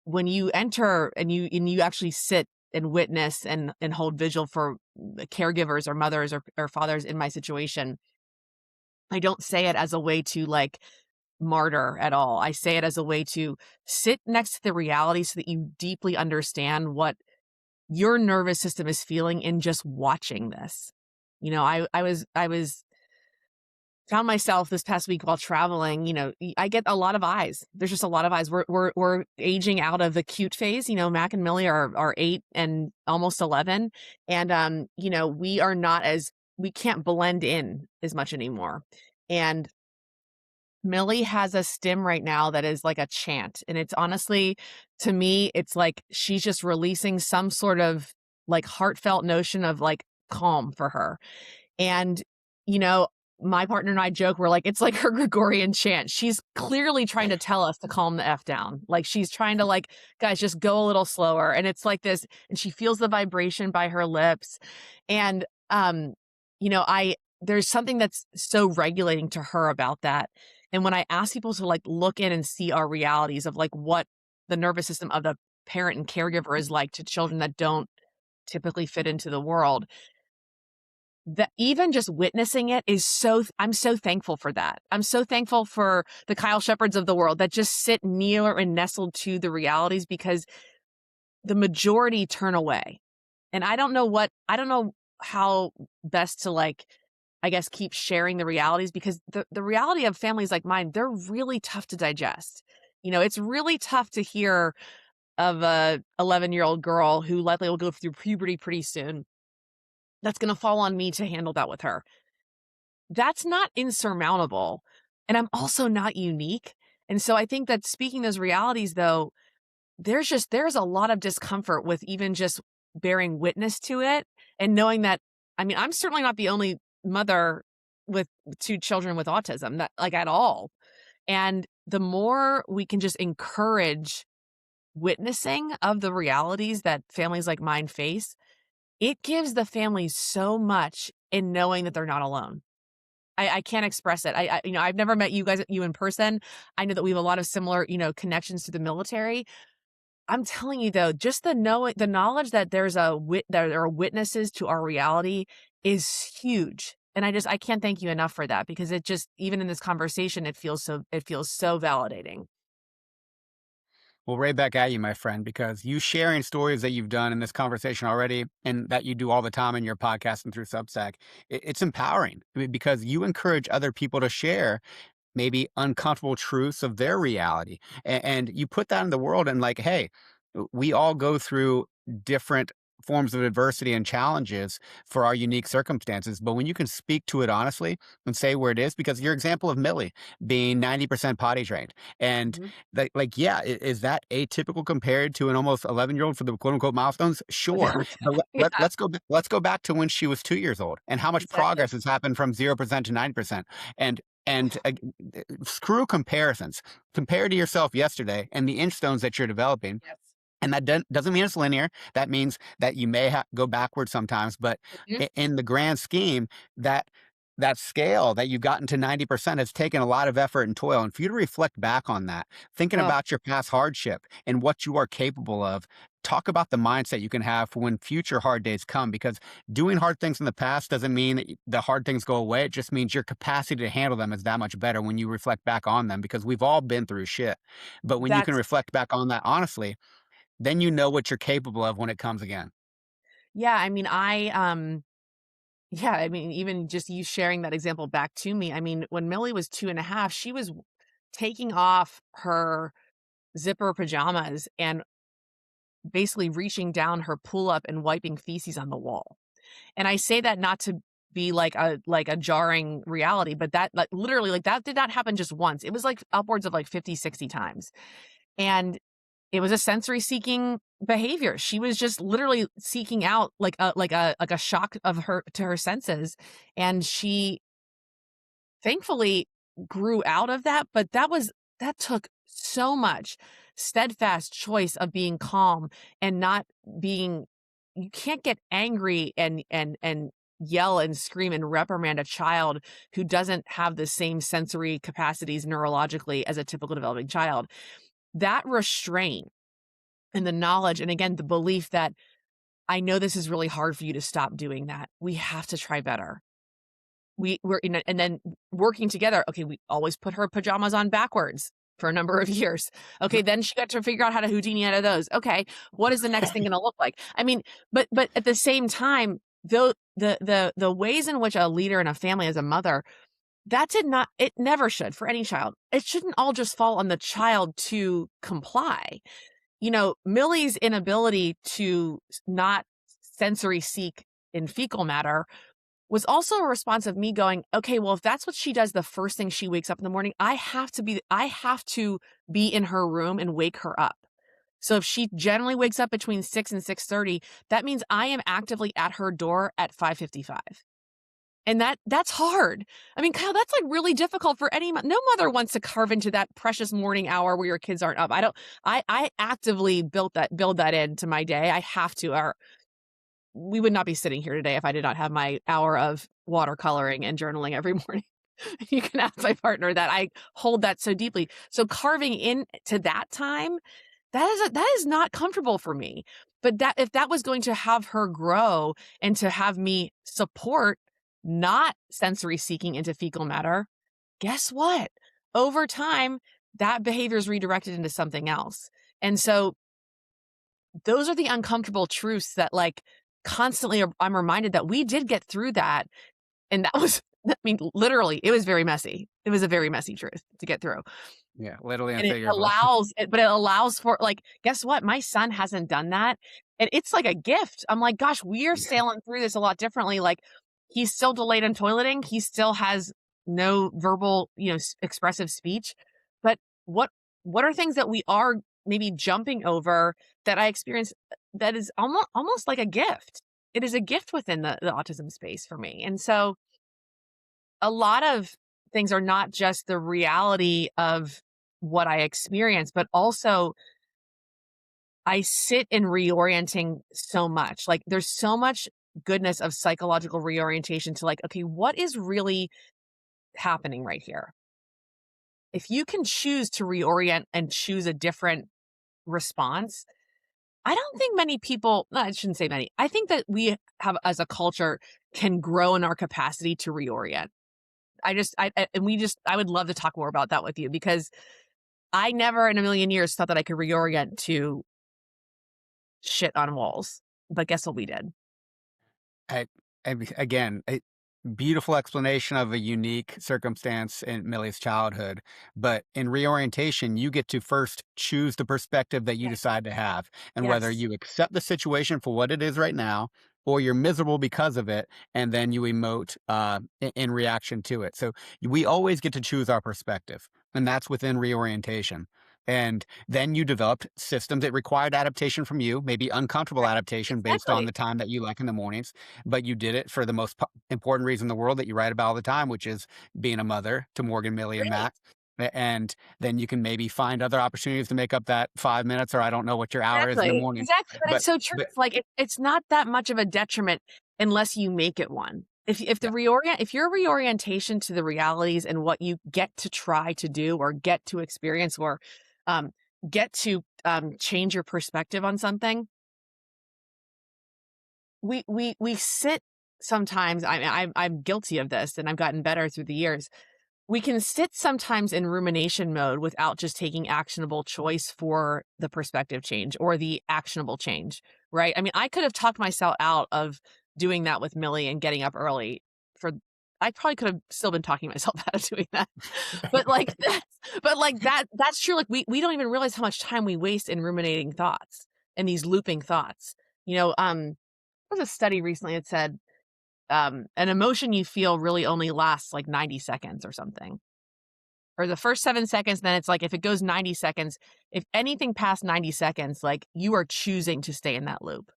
when you enter and you actually sit and witness and hold vigil for the caregivers or mothers or fathers in my situation. I don't say it as a way to like martyr at all. I say it as a way to sit next to the reality so that you deeply understand what your nervous system is feeling in just watching this. I was found myself this past week while traveling, I get a lot of eyes. There's just a lot of eyes. We're aging out of the cute phase. Mac and Millie are 8 and almost 11. And we are not as we can't blend in as much anymore. And Millie has a stim right now that is like a chant. And it's honestly, to me, it's like she's just releasing some sort of like heartfelt notion of like calm for her. And, you know, my partner and I joke, we're like, it's like her Gregorian chant. She's clearly trying to tell us to calm the F down. Like she's trying to like, guys, just go a little slower. And it's like this, and she feels the vibration by her lips. And there's something that's so regulating to her about that. And when I ask people to like look in and see our realities of like what the nervous system of the parent and caregiver is like to children that don't typically fit into the world, that even just witnessing it is I'm so thankful for that. I'm so thankful for the Kyle Shepherds of the world that just sit near and nestled to the realities because the majority turn away. And I don't know how best to like, I guess, keep sharing the realities because the reality of families like mine, they're really tough to digest. It's really tough to hear of a 11-year-old girl who likely will go through puberty pretty soon. That's going to fall on me to handle that with her. That's not insurmountable, and I'm also not unique, and so I think that speaking those realities, though, there's a lot of discomfort with even just bearing witness to it and knowing that I mean, I'm certainly not the only mother with 2 children with autism that like, at all, and the more we can just encourage witnessing of the realities that families like mine face, it gives the families so much in knowing that they're not alone. I can't express it. I've never met you in person. I know that we have a lot of similar, connections to the military. I'm telling you though, just the knowledge that there are witnesses to our reality is huge. And I can't thank you enough for that because it just even in this conversation, it feels so validating. Well, right back at you, my friend, because you sharing stories that you've done in this conversation already and that you do all the time in your podcast and through Substack, it's empowering. I mean, because you encourage other people to share maybe uncomfortable truths of their reality. And you put that in the world and like, hey, we all go through different forms of adversity and challenges for our unique circumstances. But when you can speak to it honestly and say where it is, because your example of Millie being 90% potty trained and Mhm. like, yeah, is that atypical compared to an almost 11-year-old for the quote unquote milestones? Sure. But Yeah, let's go back to when she was 2 years old and how much exactly. progress has happened from 0% to 90%. And screw comparisons. Compare to yourself yesterday and the inch stones that you're developing Yes. And that doesn't mean it's linear. That means that you may go backwards sometimes, but Mhm. in the grand scheme, that that scale that you've gotten to 90% has taken a lot of effort and toil. And for you to reflect back on that, thinking Ugh, about your past hardship and what you are capable of, talk about the mindset you can have for when future hard days come. Because doing hard things in the past doesn't mean that the hard things go away. It just means your capacity to handle them is that much better when you reflect back on them, because we've all been through shit. But when you can that's reflect back on that honestly, then you know what you're capable of when it comes again. yeah, I mean, yeah, I mean, even just you sharing that example back to me, I mean, when Millie was 2.5, she was taking off her zipper pajamas and basically reaching down her pull-up and wiping feces on the wall. And I say that not to be like a jarring reality, but that like literally like that did not happen just once. It was like upwards of like 50, 60 times. And it was a sensory seeking behavior. She was just literally seeking out like a shock of her to her senses. And she thankfully grew out of that, but that took so much steadfast choice of being calm and not being you can't get angry and yell and scream and reprimand a child who doesn't have the same sensory capacities neurologically as a typical developing child. That restraint and the knowledge and again the belief that I know this is really hard for you to stop doing that. We have to try better. We're in and then working together, okay, we always put her pajamas on backwards for a number of years. Okay, then she got to figure out how to Houdini out of those. Okay, what is the next thing gonna look like? I mean, but at the same time, the ways in which a leader in a family as a mother, that did not it never should for any child. It shouldn't all just fall on the child to comply. You know, Millie's inability to not sensory seek in fecal matter was also a response of me going, "Okay, well, if that's what she does the first thing she wakes up in the morning, I have to be in her room and wake her up." So if she generally wakes up between 6 and 6:30, that means I am actively at her door at 5:55. And that's hard. I mean, Kyle, that's, like, really difficult for any no mother wants to carve into that precious morning hour where your kids aren't up. I don't I actively build that into my day. I have to, or we would not be sitting here today if I did not have my hour of watercoloring and journaling every morning. You can ask my partner that I hold that so deeply. So carving into that time, that is not comfortable for me. But that if that was going to have her grow and to have me support not sensory seeking into fecal matter, guess what? Over time, that behavior is redirected into something else. And so those are the uncomfortable truths that like constantly I'm reminded that we did get through that. And that was, I mean, literally, it was very messy. It was a very messy truth to get through. Yeah, literally and And it figuratively. allows it but it allows for like, guess what? My son hasn't done that, and it's like a gift. I'm like, "Gosh, we are sailing through this a lot differently." Like, he's still delayed in toileting, he still has no verbal, you know, expressive speech, but what what are things that we are maybe jumping over that I experience that is almost like a gift? It is a gift within the autism space for me, and so a lot of things are not just the reality of what I experience, but also I sit in reorienting so much. Like there's so much goodness of psychological reorientation to like, okay, what is really happening right here? If you can choose to reorient and choose a different response, I don't think many people, no, I shouldn't say many. I think that we have as a culture can grow in our capacity to reorient. And we just, I would love to talk more about that with you because I never in a million years thought that I could reorient to shit on walls, but guess what we did? I, again, a beautiful explanation of a unique circumstance in Millie's childhood. But in reorientation, you get to first choose the perspective that you Yes. decide to have, and whether Yes. you accept the situation for what it is right now, or you're miserable because of it, and then you emote in reaction to it. So we always get to choose our perspective, and that's within reorientation. And then you developed systems that required adaptation from you, maybe uncomfortable Right. adaptation based on Exactly. the time that you like in the mornings, but you did it for the most important reason in the world that you write about all the time, which is being a mother to Morgan, Millie, and Right. Mac. And then you can maybe find other opportunities to make up that 5 minutes, or I don't know what your hour is in the Exactly, morning. exactly, but But it's so true. but It's like it's not that much of a detriment unless you make it one. yeah, If your reorientation to the realities and what you get to try to do or get to experience or, um, get to, change your perspective on something, we sit sometimes. I'm guilty of this, and I've gotten better through the years. We can sit sometimes in rumination mode without just taking actionable choice for the perspective change or the actionable change, right? I mean, I could have talked myself out of doing that with Millie and getting up early for I probably could have still been talking myself out of doing that. But like that's true. Like we don't even realize how much time we waste in ruminating thoughts and these looping thoughts. You know, there was a study recently that said an emotion you feel really only lasts like 90 seconds or something. Or the first 7 seconds, then it's like if it goes 90 seconds, if anything past 90 seconds, like you are choosing to stay in that loop.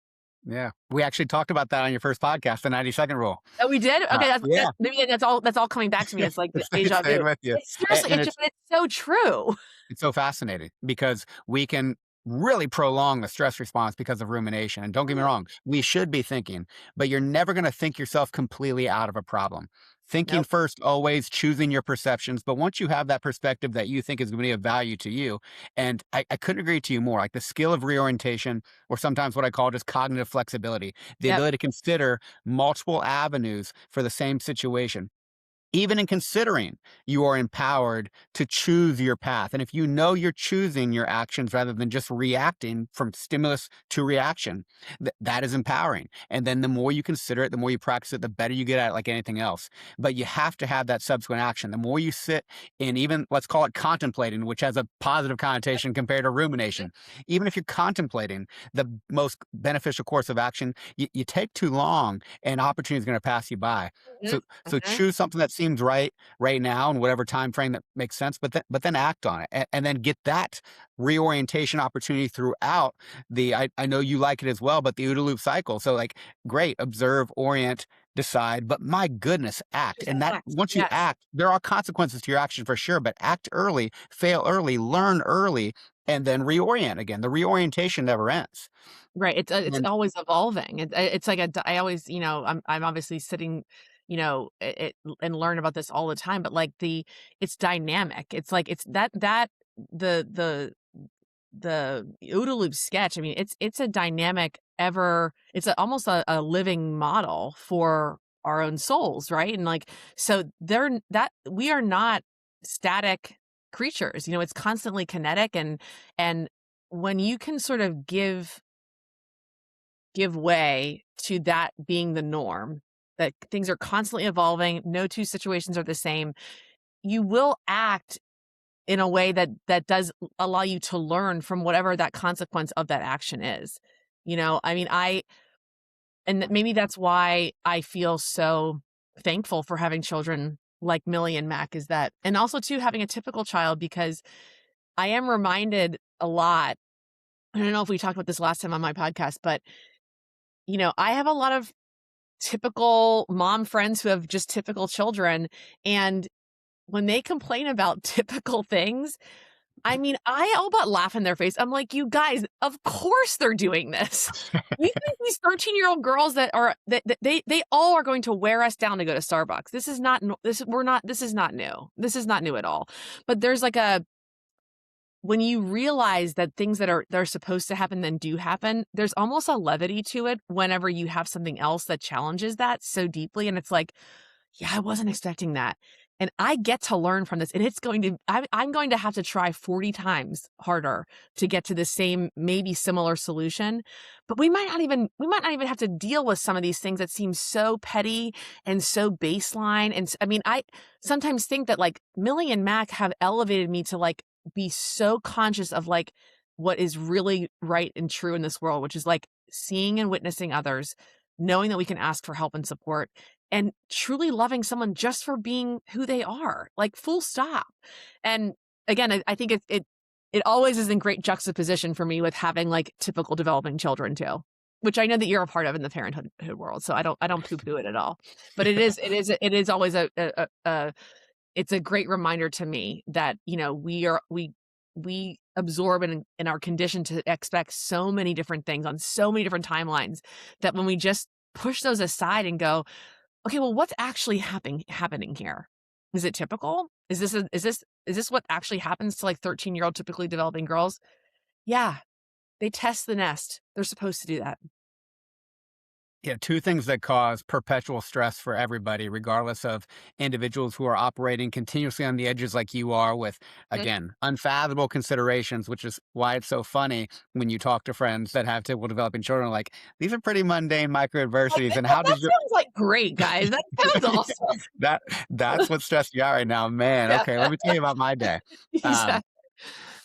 yeah. We actually talked about that on your first podcast, the 90-second rule. Oh, we did? Okay, Yeah, maybe that's all coming back to me. It's like it the deja stayed vu. with you, It's seriously, and it's so true. it's so fascinating because we can really prolong the stress response because of rumination. And don't get me Mhm. wrong, we should be thinking, but you're never going to think yourself completely out of a problem. Thinking Nope. first, always choosing your perceptions. But once you have that perspective that you think is going to be of value to you, and I couldn't agree to you more, like the skill of reorientation, or sometimes what I call just cognitive flexibility, the Yep. ability to consider multiple avenues for the same situation. Even in considering, you are empowered to choose your path. And if you know you're choosing your actions rather than just reacting from stimulus to reaction, that is empowering. And then the more you consider it, the more you practice it, the better you get at it, like anything else. But you have to have that subsequent action. The more you sit in, even let's call it contemplating, which has a positive connotation compared to rumination. Even if you're contemplating the most beneficial course of action, you take too long and opportunity is going to pass you by. Mhm, So mhm. choose something that seems right now in whatever time frame that makes sense, but then act on it, and then get that reorientation opportunity throughout the. I know you like it as well, but the OODA loop cycle. So like, great, observe, orient, decide, but my goodness, act. Just And that act. once you Yes. act, there are consequences to your action for sure. But act early, fail early, learn early, and then reorient again. The reorientation never ends. Right, it's And always evolving. It's like a d I always, I'm obviously sitting, and learn about this all the time, but like it's dynamic. It's like it's that the OODA loop sketch. I mean, it's a dynamic it's almost a living model for our own souls, right? And like so that we are not static creatures. It's constantly kinetic and when you can sort of give way to that being the norm, that things are constantly evolving, no two situations are the same, you will act in a way that does allow you to learn from whatever that consequence of that action is. I mean, maybe that's why I feel so thankful for having children like Millie and Mac is that, and also too having a typical child because I am reminded a lot. I don't know if we talked about this last time on my podcast, but I have a lot of typical mom friends who have just typical children. And when they complain about typical things, I mean, I all but laugh in their face. I'm like, you guys, of course they're doing this. You think these 13-year-old girls they all are going to wear us down to go to Starbucks. This is not, this is not new. This is not new at all. But there's like when you realize that things that are supposed to happen then do happen, there's almost a levity to it whenever you have something else that challenges that so deeply. And it's like, yeah, I wasn't expecting that. And I get to learn from this. And I'm going to have to try 40 times harder to get to the same, maybe similar solution. But we might not even have to deal with some of these things that seem so petty and so baseline. And I mean, I sometimes think that like Millie and Mac have elevated me to like be so conscious of like what is really right and true in this world, which is like seeing and witnessing others, knowing that we can ask for help and support and truly loving someone just for being who they are, like full stop. And again, I think it always is in great juxtaposition for me with having like typical developing children too, which I know that you're a part of in the parenthood world. So I don't poo poo it at all. But it is always it's a great reminder to me that, we absorb and are conditioned to expect so many different things on so many different timelines that when we just push those aside and go, okay, well, what's actually happening here? Is it typical? Is this what actually happens to like 13-year-old typically developing girls? Yeah, they test the nest. They're supposed to do that. Yeah, two things that cause perpetual stress for everybody, regardless of individuals who are operating continuously on the edges like you are with, Mhm. again, unfathomable considerations, which is why it's so funny when you talk to friends that have typical developing children, like, these are pretty mundane micro Like, adversities. that And that how that does your sounds like great, guys. That sounds awesome. that that's what's stressing you out right now, man. Yeah, Okay, let me tell you about my day. Um, exactly.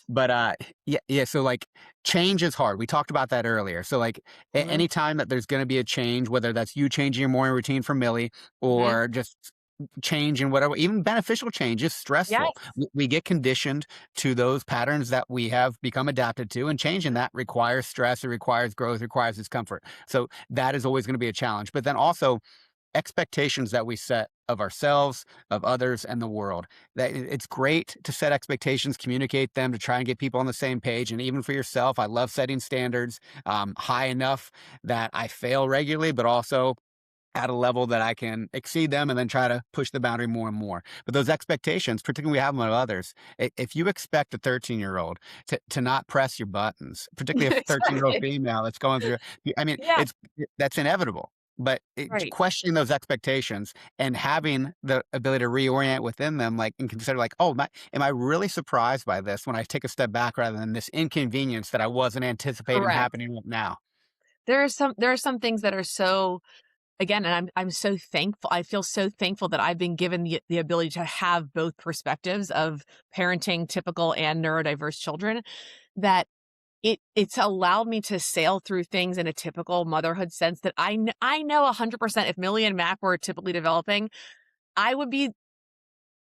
but, yeah, so, like, change is hard. We talked about that earlier. So, like, Mhm, anytime that there's gonna be a change, whether that's you changing your morning routine for Millie mhm. or just change in whatever, even beneficial change is stressful. Yes, We get conditioned to those patterns that we have become adapted to, and changing that requires stress, it requires growth, requires discomfort. So, that is always gonna be a challenge. But then also expectations that we set of ourselves, of others, and the world. That it's great to set expectations, communicate them to try and get people on the same page. And even for yourself, I love setting standards high enough that I fail regularly, but also at a level that I can exceed them and then try to push the boundary more and more. But those expectations, particularly we have them of others, if you expect a 13-year-old to not press your buttons, particularly a 13-year-old exactly. female that's going through, I mean, Yeah, that's inevitable. But right. questioning those expectations and having the ability to reorient within them, like, and consider, like, oh, am I really surprised by this when I take a step back rather than this inconvenience that I wasn't anticipating Correct. happening now? There are some things that are so again, and I'm so thankful. I feel so thankful that I've been given the ability to have both perspectives of parenting typical and neurodiverse children, that it's allowed me to sail through things in a typical motherhood sense that I know 100% if Millie and Mac were typically developing, I would be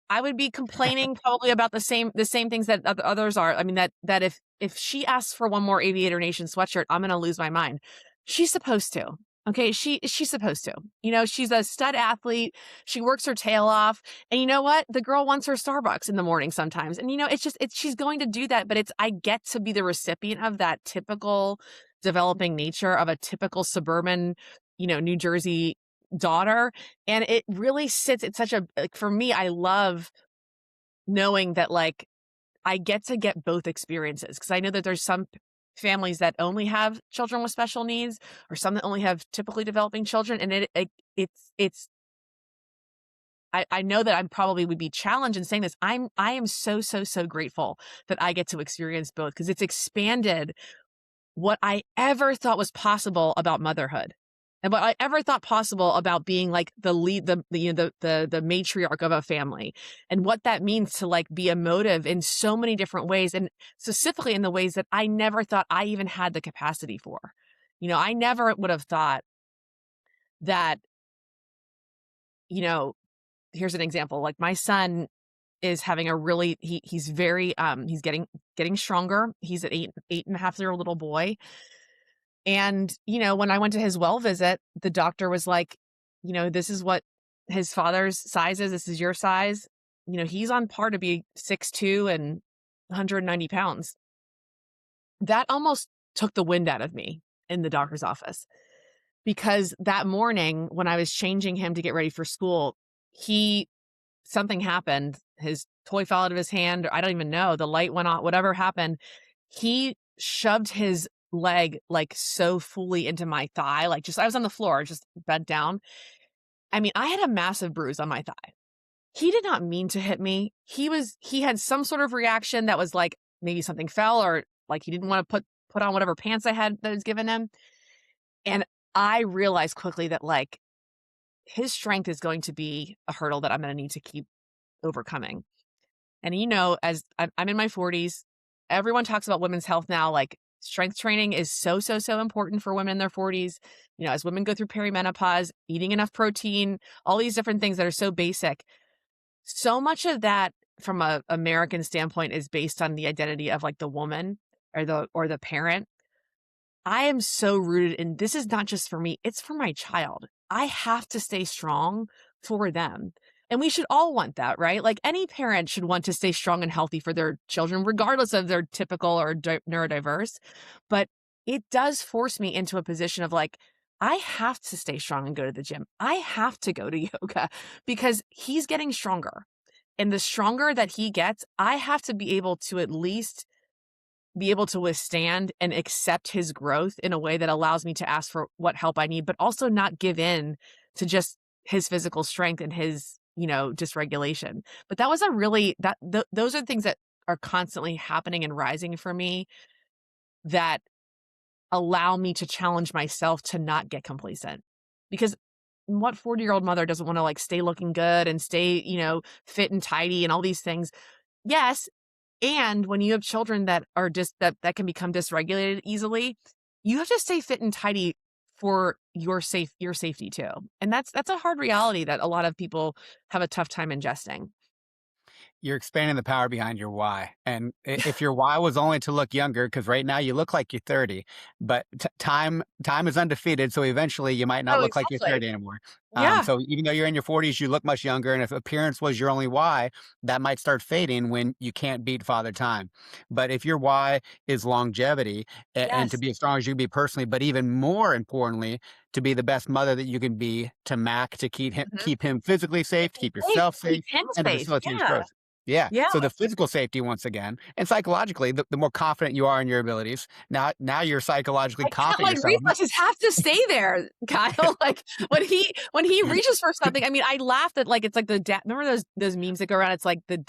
I would be complaining probably about the same things that others are. I mean, that if she asks for one more Aviator Nation sweatshirt, I'm gonna lose my mind. She's supposed to. Okay, she's supposed to. She's a stud athlete. She works her tail off, and you know what? The girl wants her Starbucks in the morning sometimes, and it's she's going to do that. But I get to be the recipient of that typical developing nature of a typical suburban, New Jersey daughter, and it really sits it's such a like, for me, I love knowing that, like, I get both experiences because I know that there's some families that only have children with special needs or some that only have typically developing children, and it's I know that I probably would be challenged in saying this. I am so, so, so grateful that I get to experience both because it's expanded what I ever thought was possible about motherhood, and what I ever thought possible about being like the lead, the matriarch of a family, and what that means to like be emotive in so many different ways, and specifically in the ways that I never thought I even had the capacity for. I never would have thought that, you know, here's an example. Like my son is having a really he's very he's getting stronger. He's an eight and a half year old little boy. And, when I went to his well visit, the doctor was like, this is what his father's size is. This is your size. He's on par to be 6'2" and 190 pounds. That almost took the wind out of me in the doctor's office because that morning when I was changing him to get ready for school, he something happened. His toy fell out of his hand, or I don't even know. The light went off, whatever happened. He shoved his leg like so fully into my thigh, like just I was on the floor, just bent down. I mean, I had a massive bruise on my thigh. He did not mean to hit me. He had some sort of reaction that was like maybe something fell or like he didn't want to put on whatever pants I had that was given him. And I realized quickly that like his strength is going to be a hurdle that I'm going to need to keep overcoming. And as I'm in my 40s, everyone talks about women's health now. Like strength training is so, so, so important for women in their 40s. As women go through perimenopause, eating enough protein, all these different things that are so basic. So much of that from a American standpoint is based on the identity of like the woman or the parent. I am so rooted in this is not just for me, it's for my child. I have to stay strong for them. And we should all want that, right? Like any parent should want to stay strong and healthy for their children, regardless of their typical or neurodiverse. But it does force me into a position of like, I have to stay strong and go to the gym. I have to go to yoga because he's getting stronger. And the stronger that he gets, I have to be able to at least be able to withstand and accept his growth in a way that allows me to ask for what help I need, but also not give in to just his physical strength and his, dysregulation. But that was a really those are things that are constantly happening and rising for me that allow me to challenge myself to not get complacent. Because what 40-year-old mother doesn't want to like stay looking good and stay, fit and tidy and all these things? Yes, and when you have children that are just that can become dysregulated easily, you have to stay fit and tidy for your safety too. And that's a hard reality that a lot of people have a tough time ingesting. You're expanding the power behind your why. And if your why was only to look younger, because right now you look like you're 30, but time is undefeated. So eventually you might not Oh, look like you're exactly. 30 anymore. Yeah. So even though you're in your 40s, you look much younger. And if appearance was your only why, that might start fading when you can't beat father time. But if your why is longevity and to Yes. be as strong as you can be personally, but even more importantly, to be the best mother that you can be to Mac, to Mhm. keep him physically safe, to keep Safe. yourself Keep safe, him and to safe. facilitate his Yeah. growth. Yeah. Yeah. So the physical safety once again, and psychologically, the more confident you are in your abilities, now you're psychologically I can't confident like yourself. reflexes have to stay there, Kyle. Like when he reaches for something, I mean, I laugh at like it's like the dad. Remember those memes that go around? It's like the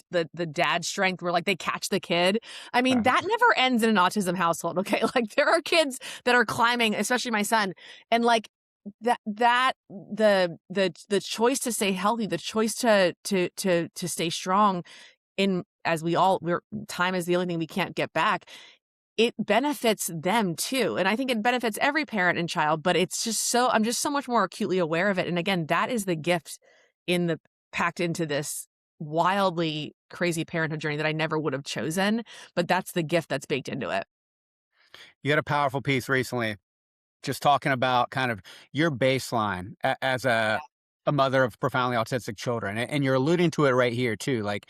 dad strength where like they catch the kid. I mean, Uh, that never ends in an autism household. Okay, like there are kids that are climbing, especially my son, and like the choice to stay healthy, the choice to stay strong in as we're time is the only thing we can't get back. It benefits them too, and I think it benefits every parent and child, but I'm just so much more acutely aware of it, and again, that is the gift in the packed into this wildly crazy parenthood journey that I never would have chosen, but that's the gift that's baked into it. you had a powerful piece recently just talking about kind of your baseline as a mother of profoundly autistic children, and you're alluding to it right here too. Like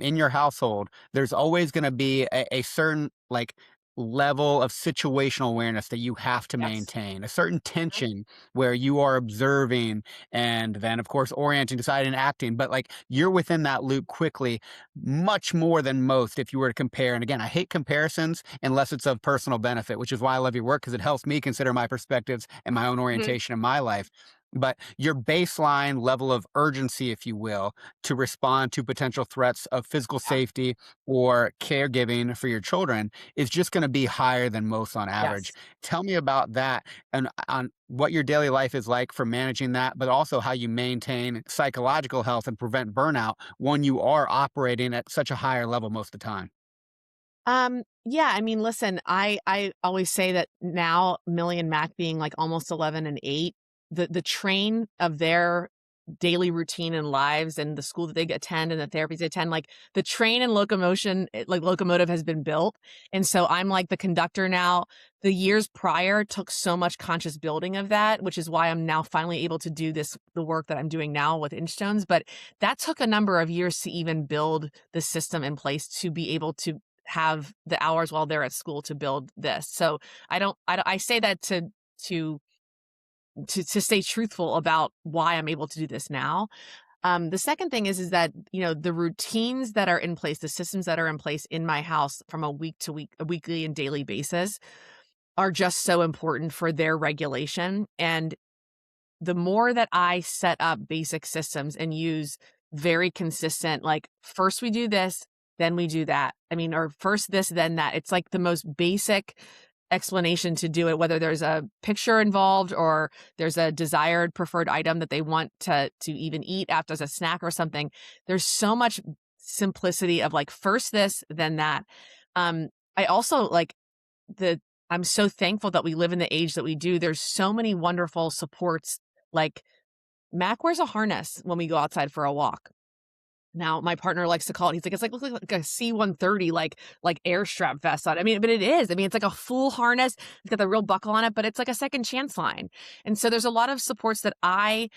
in your household, there's always going to be a certain like level of situational awareness that you have to Yes. maintain, a certain Mhm. tension where you are observing and then of course orienting, deciding, and acting. But like you're within that loop quickly, much more than most if you were to compare. And again, I hate comparisons unless it's of personal benefit, which is why I love your work because it helps me consider my perspectives and my own Mhm. orientation in my life. But your baseline level of urgency, if you will, to respond to potential threats of physical Yeah. safety or caregiving for your children is just going to be higher than most on average. Yes. Tell me about that and on what your daily life is like for managing that, but also how you maintain psychological health and prevent burnout when you are operating at such a higher level most of the time. Yeah, I mean, listen, I always say that now Millie and Mac being like almost 11 and 8, the train of their daily routine and lives and the school that they attend and the therapies they attend, like the train and locomotive has been built. And so I'm like the conductor now. The years prior took so much conscious building of that, which is why I'm now finally able to do the work that I'm doing now with Inchstones. But that took a number of years to even build the system in place to be able to have the hours while they're at school to build this. So I say that to to stay truthful about why I'm able to do this now. The second thing is that, the routines that are in place, the systems that are in place in my house from a weekly and daily basis are just so important for their regulation. And the more that I set up basic systems and use very consistent, like first we do this, then we do that. I mean, or first this, then that. It's like the most basic explanation to do it, whether there's a picture involved or there's a desired preferred item that they want to even eat after as a snack or something. There's so much simplicity of like first this, then that. I also like the I'm so thankful that we live in the age that we do. There's so many wonderful supports. Like Mac wears a harness when we go outside for a walk. Now, my partner likes to call it, he's like, it's like looks like a C-130, like air strap vest on. I mean, but it is. I mean, it's like a full harness. It's got the real buckle on it, but it's like a second chance line. And so there's a lot of supports that I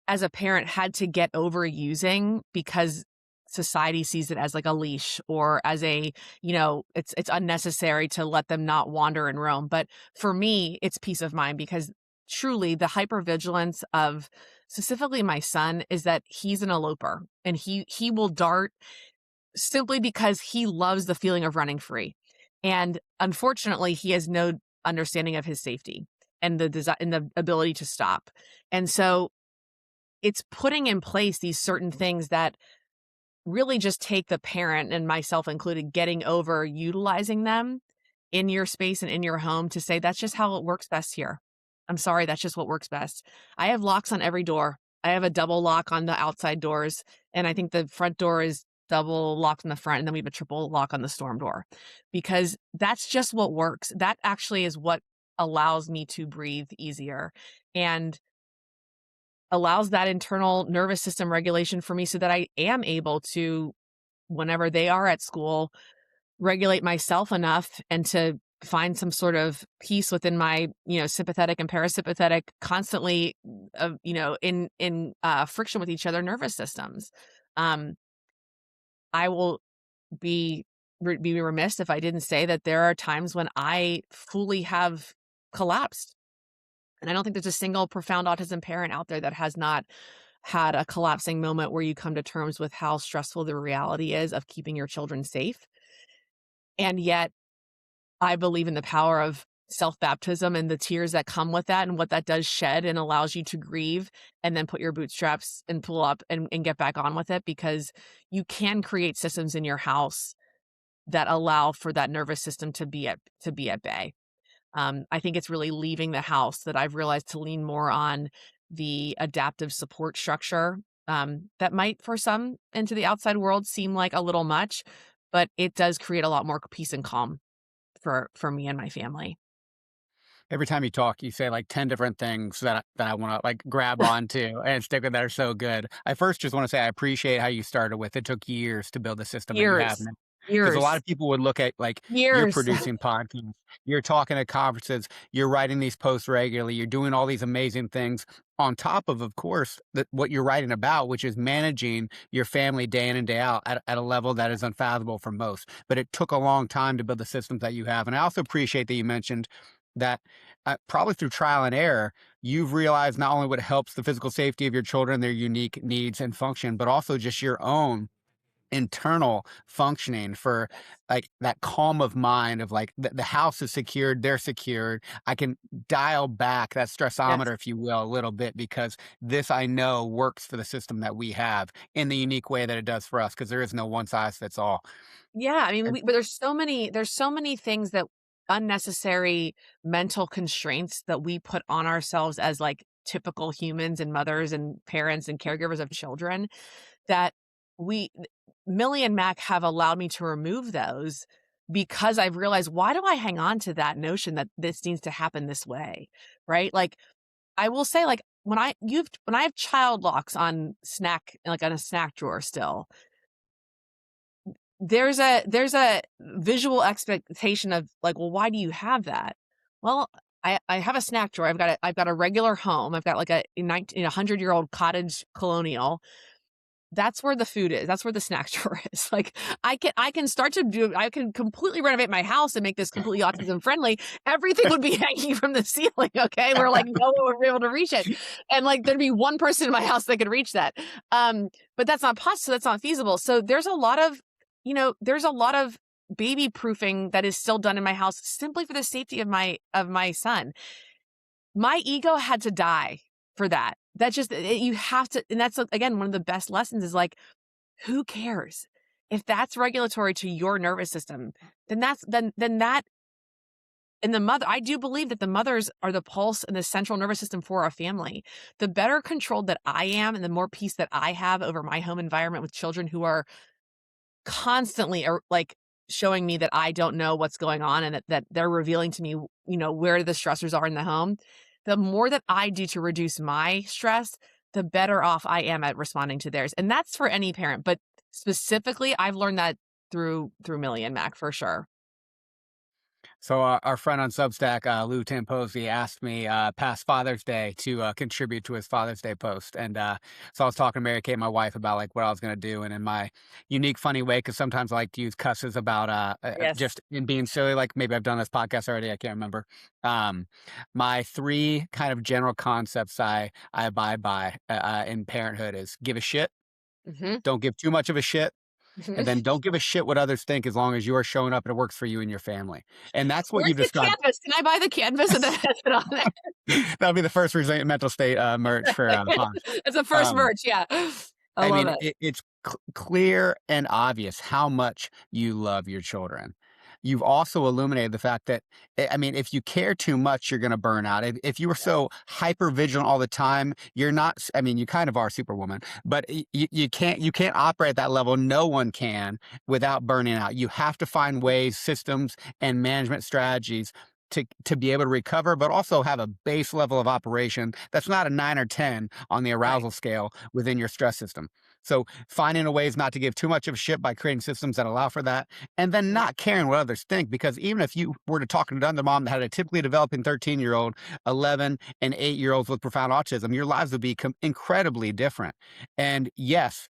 as a parent, had to get over using because society sees it as like a leash or as a, it's unnecessary to let them not wander and roam. But for me, it's peace of mind because truly the hypervigilance of specifically my son is that he's an eloper and he will dart simply because he loves the feeling of running free. And unfortunately, he has no understanding of his safety and the ability to stop. And so it's putting in place these certain things that really just take the parent and myself included getting over utilizing them in your space and in your home to say, that's just how it works best here. I'm sorry, that's just what works best. I have locks on every door. I have a double lock on the outside doors, and I think the front door is double locked in the front, and then we have a triple lock on the storm door because that's just what works. That actually is what allows me to breathe easier and allows that internal nervous system regulation for me so that I am able to, whenever they are at school, regulate myself enough and to find some sort of peace within my, sympathetic and parasympathetic constantly, in friction with each other nervous systems. Um, I will be be remiss if I didn't say that there are times when I fully have collapsed. And I don't think there's a single profound autism parent out there that has not had a collapsing moment where you come to terms with how stressful the reality is of keeping your children safe. And yet I believe in the power of self-baptism and the tears that come with that and what that does shed and allows you to grieve and then put your bootstraps and pull up and get back on with it because you can create systems in your house that allow for that nervous system to be at bay. I think it's really leaving the house that I've realized to lean more on the adaptive support structure, that might for some into the outside world seem like a little much, but it does create a lot more peace and calm for me and my family. Every time you talk, you say like 10 different things that I wanna, like, grab onto and stick with that are so good. I first just wanna say I appreciate how you started with it took years to build the system that you have Years, now. Because a lot years, of people would look at, like, you're years. producing podcasts, you're talking at conferences, you're writing these posts regularly, you're doing all these amazing things on top of course, what you're writing about, which is managing your family day in and day out at a level that is unfathomable for most. But it took a long time to build the systems that you have. And I also appreciate that you mentioned that probably through trial and error, you've realized not only what helps the physical safety of your children, their unique needs and function, but also just your own internal functioning for like that calm of mind of like the house is secured, they're secured. I can dial back that Yes. stressometer, if you will, a little bit because this I know works for the system that we have in the unique way that it does for us because there is no one size fits all. Yeah, I mean, And but there's so many things that unnecessary mental constraints that we put on ourselves as, like, typical humans and mothers and parents and caregivers of children that we Millie and Mac have allowed me to remove those because I've realized, why do I hang on to that notion that this needs to happen this way, right? Like, I will say, like, when I have child locks on on a snack drawer still, there's a visual expectation of, like, "Well, why do you have that?" Well, I have a snack drawer. I've got a regular home. I've got, like, a 100-year-old cottage colonial. That's where the food is. That's where the snack drawer is. Like, I can completely renovate my house and make this completely autism friendly. Everything would be hanging from the ceiling, okay? Where, like, no one would be able to reach it. And, like, there'd be one person in my house that could reach that. But that's not possible. That's not feasible. So there's a lot of baby proofing that is still done in my house simply for the safety of my son. My ego had to die for that. That just you have to, and that's again one of the best lessons is like, who cares if that's regulatory to your nervous system? Then that and the mother. I do believe that the mothers are the pulse and the central nervous system for our family. The better controlled that I am, and the more peace that I have over my home environment with children who are constantly are like showing me that I don't know what's going on and that they're revealing to me, where the stressors are in the home. The more that I do to reduce my stress, the better off I am at responding to theirs. And that's for any parent, but specifically I've learned that through Millie and Mac for sure. So our friend on Substack, Lou Tamposi, asked me past Father's Day to contribute to his Father's Day post, and so I was talking to Mary Kate, my wife, about like what I was going to do, and in my unique, funny way, because sometimes I like to use cusses about Yes. just in being silly. Like maybe I've done this podcast already, I can't remember. Um, my three kind of general concepts I abide by in parenthood is give a shit, Hmm. don't give too much of a shit, and then don't give a shit what others think as long as you're showing up and it works for you and your family. And that's what you Where's the described. canvas? Can I buy the canvas and then have it on there? That'll be the first Resilient Mental State merch for Pond. It's a first Um, merch. Yeah. I I love mean, it. it's clear and obvious how much you love your children. You've also illuminated the fact that, I mean, if you care too much, you're going to burn out. If you were so hyper vigilant all the time, you're not. I mean, you kind of are Superwoman, but you can't operate at that level. No one can without burning out. You have to find ways, systems, and management strategies to be able to recover, but also have a base level of operation that's not a 9 or 10 on the Right. arousal scale within your stress system. So finding a ways not to give too much of a shit by creating systems that allow for that, and then Mhm. not caring what others think. Because even if you were to talk to another mom that had a typically developing 13-year-old, 11 and 8-year olds with profound autism, your lives would be incredibly different. And yes,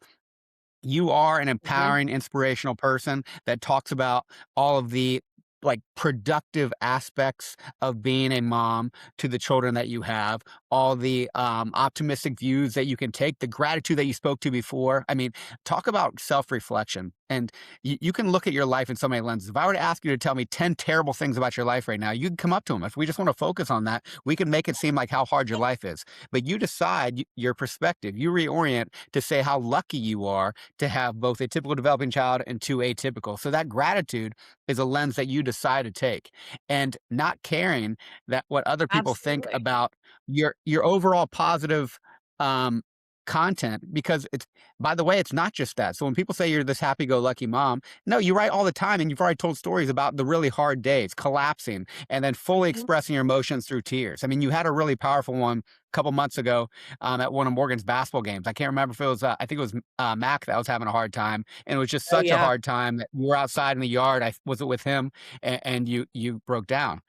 you are an Mhm. empowering, inspirational person that talks about all of the like productive aspects of being a mom to the children that you have, all the optimistic views that you can take, the gratitude that you spoke to before. I mean, talk about self reflection. And you can look at your life in so many lenses. If I were to ask you to tell me 10 terrible things about your life right now, you can come up to them. If we just want to focus on that, we can make it seem like how hard your life is. But you decide your perspective, you reorient to say how lucky you are to have both a typical developing child and two atypical. So that gratitude is a lens that you decide to take, and not caring that what other people think Absolutely. about your overall positive um content, because it's, by the way, it's not just that. So when people say you're this happy go lucky mom, no, you write all the time, and you've already told stories about the really hard days, collapsing and then fully Mhm. expressing your emotions through tears. I mean, you had a really powerful one a couple months ago at one of Morgan's basketball games. I can't remember if it was, I think it was Mac that was having a hard time, and it was just Oh, such a yeah. hard time that you were outside in the yard. I was it with him, and you broke down.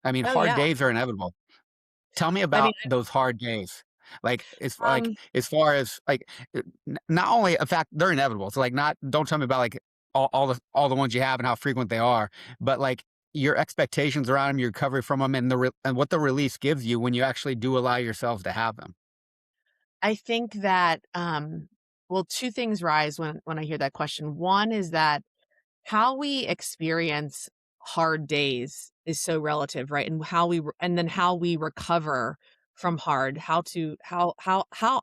I mean, Oh, hard yeah. days are inevitable. Tell me I mean, about those hard days. um, As far as like, not only a fact they're inevitable. So like, not don't tell me about like all the ones you have and how frequent they are, but like your expectations around them, your recovery from them, and and what the release gives you when you actually do allow yourselves to have them. I think that, well, two things rise when I hear that question. One is that how we experience hard days is so relative, right? And and then how we recover from hard, how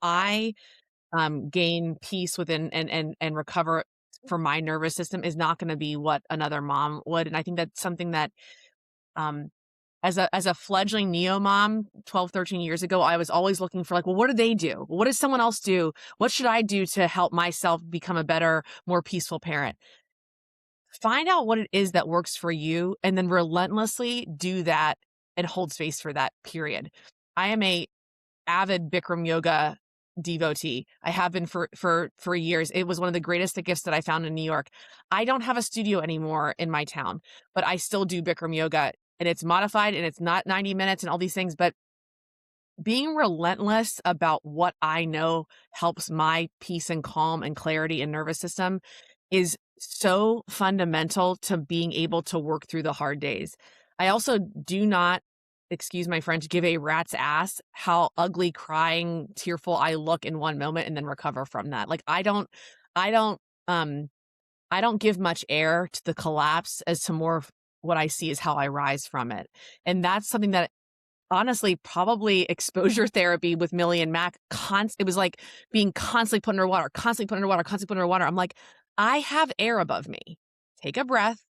I gain peace within and recover from my nervous system is not going to be what another mom would. And I think that's something that um as a fledgling neo mom 12, 13 years ago, I was always looking for like, well, what do they do? What does someone else do? What should I do to help myself become a better, more peaceful parent? Find out what it is that works for you and then relentlessly do that and hold space for that period. I am a avid Bikram yoga devotee. I have been for years. It was one of the greatest gifts that I found in New York. I don't have a studio anymore in my town, but I still do Bikram yoga, and it's modified and it's not 90 minutes and all these things, but being relentless about what I know helps my peace and calm and clarity and nervous system is so fundamental to being able to work through the hard days. I also do not, excuse my French, give a rat's ass how ugly, crying, tearful I look in one moment and then recover from that. Like I don't, um, I don't give much air to the collapse as to more of what I see is how I rise from it. And that's something that honestly, probably exposure therapy with Millie and Mac, it was like being constantly put underwater, constantly put underwater, constantly put underwater. I'm like, I have air above me. Take a breath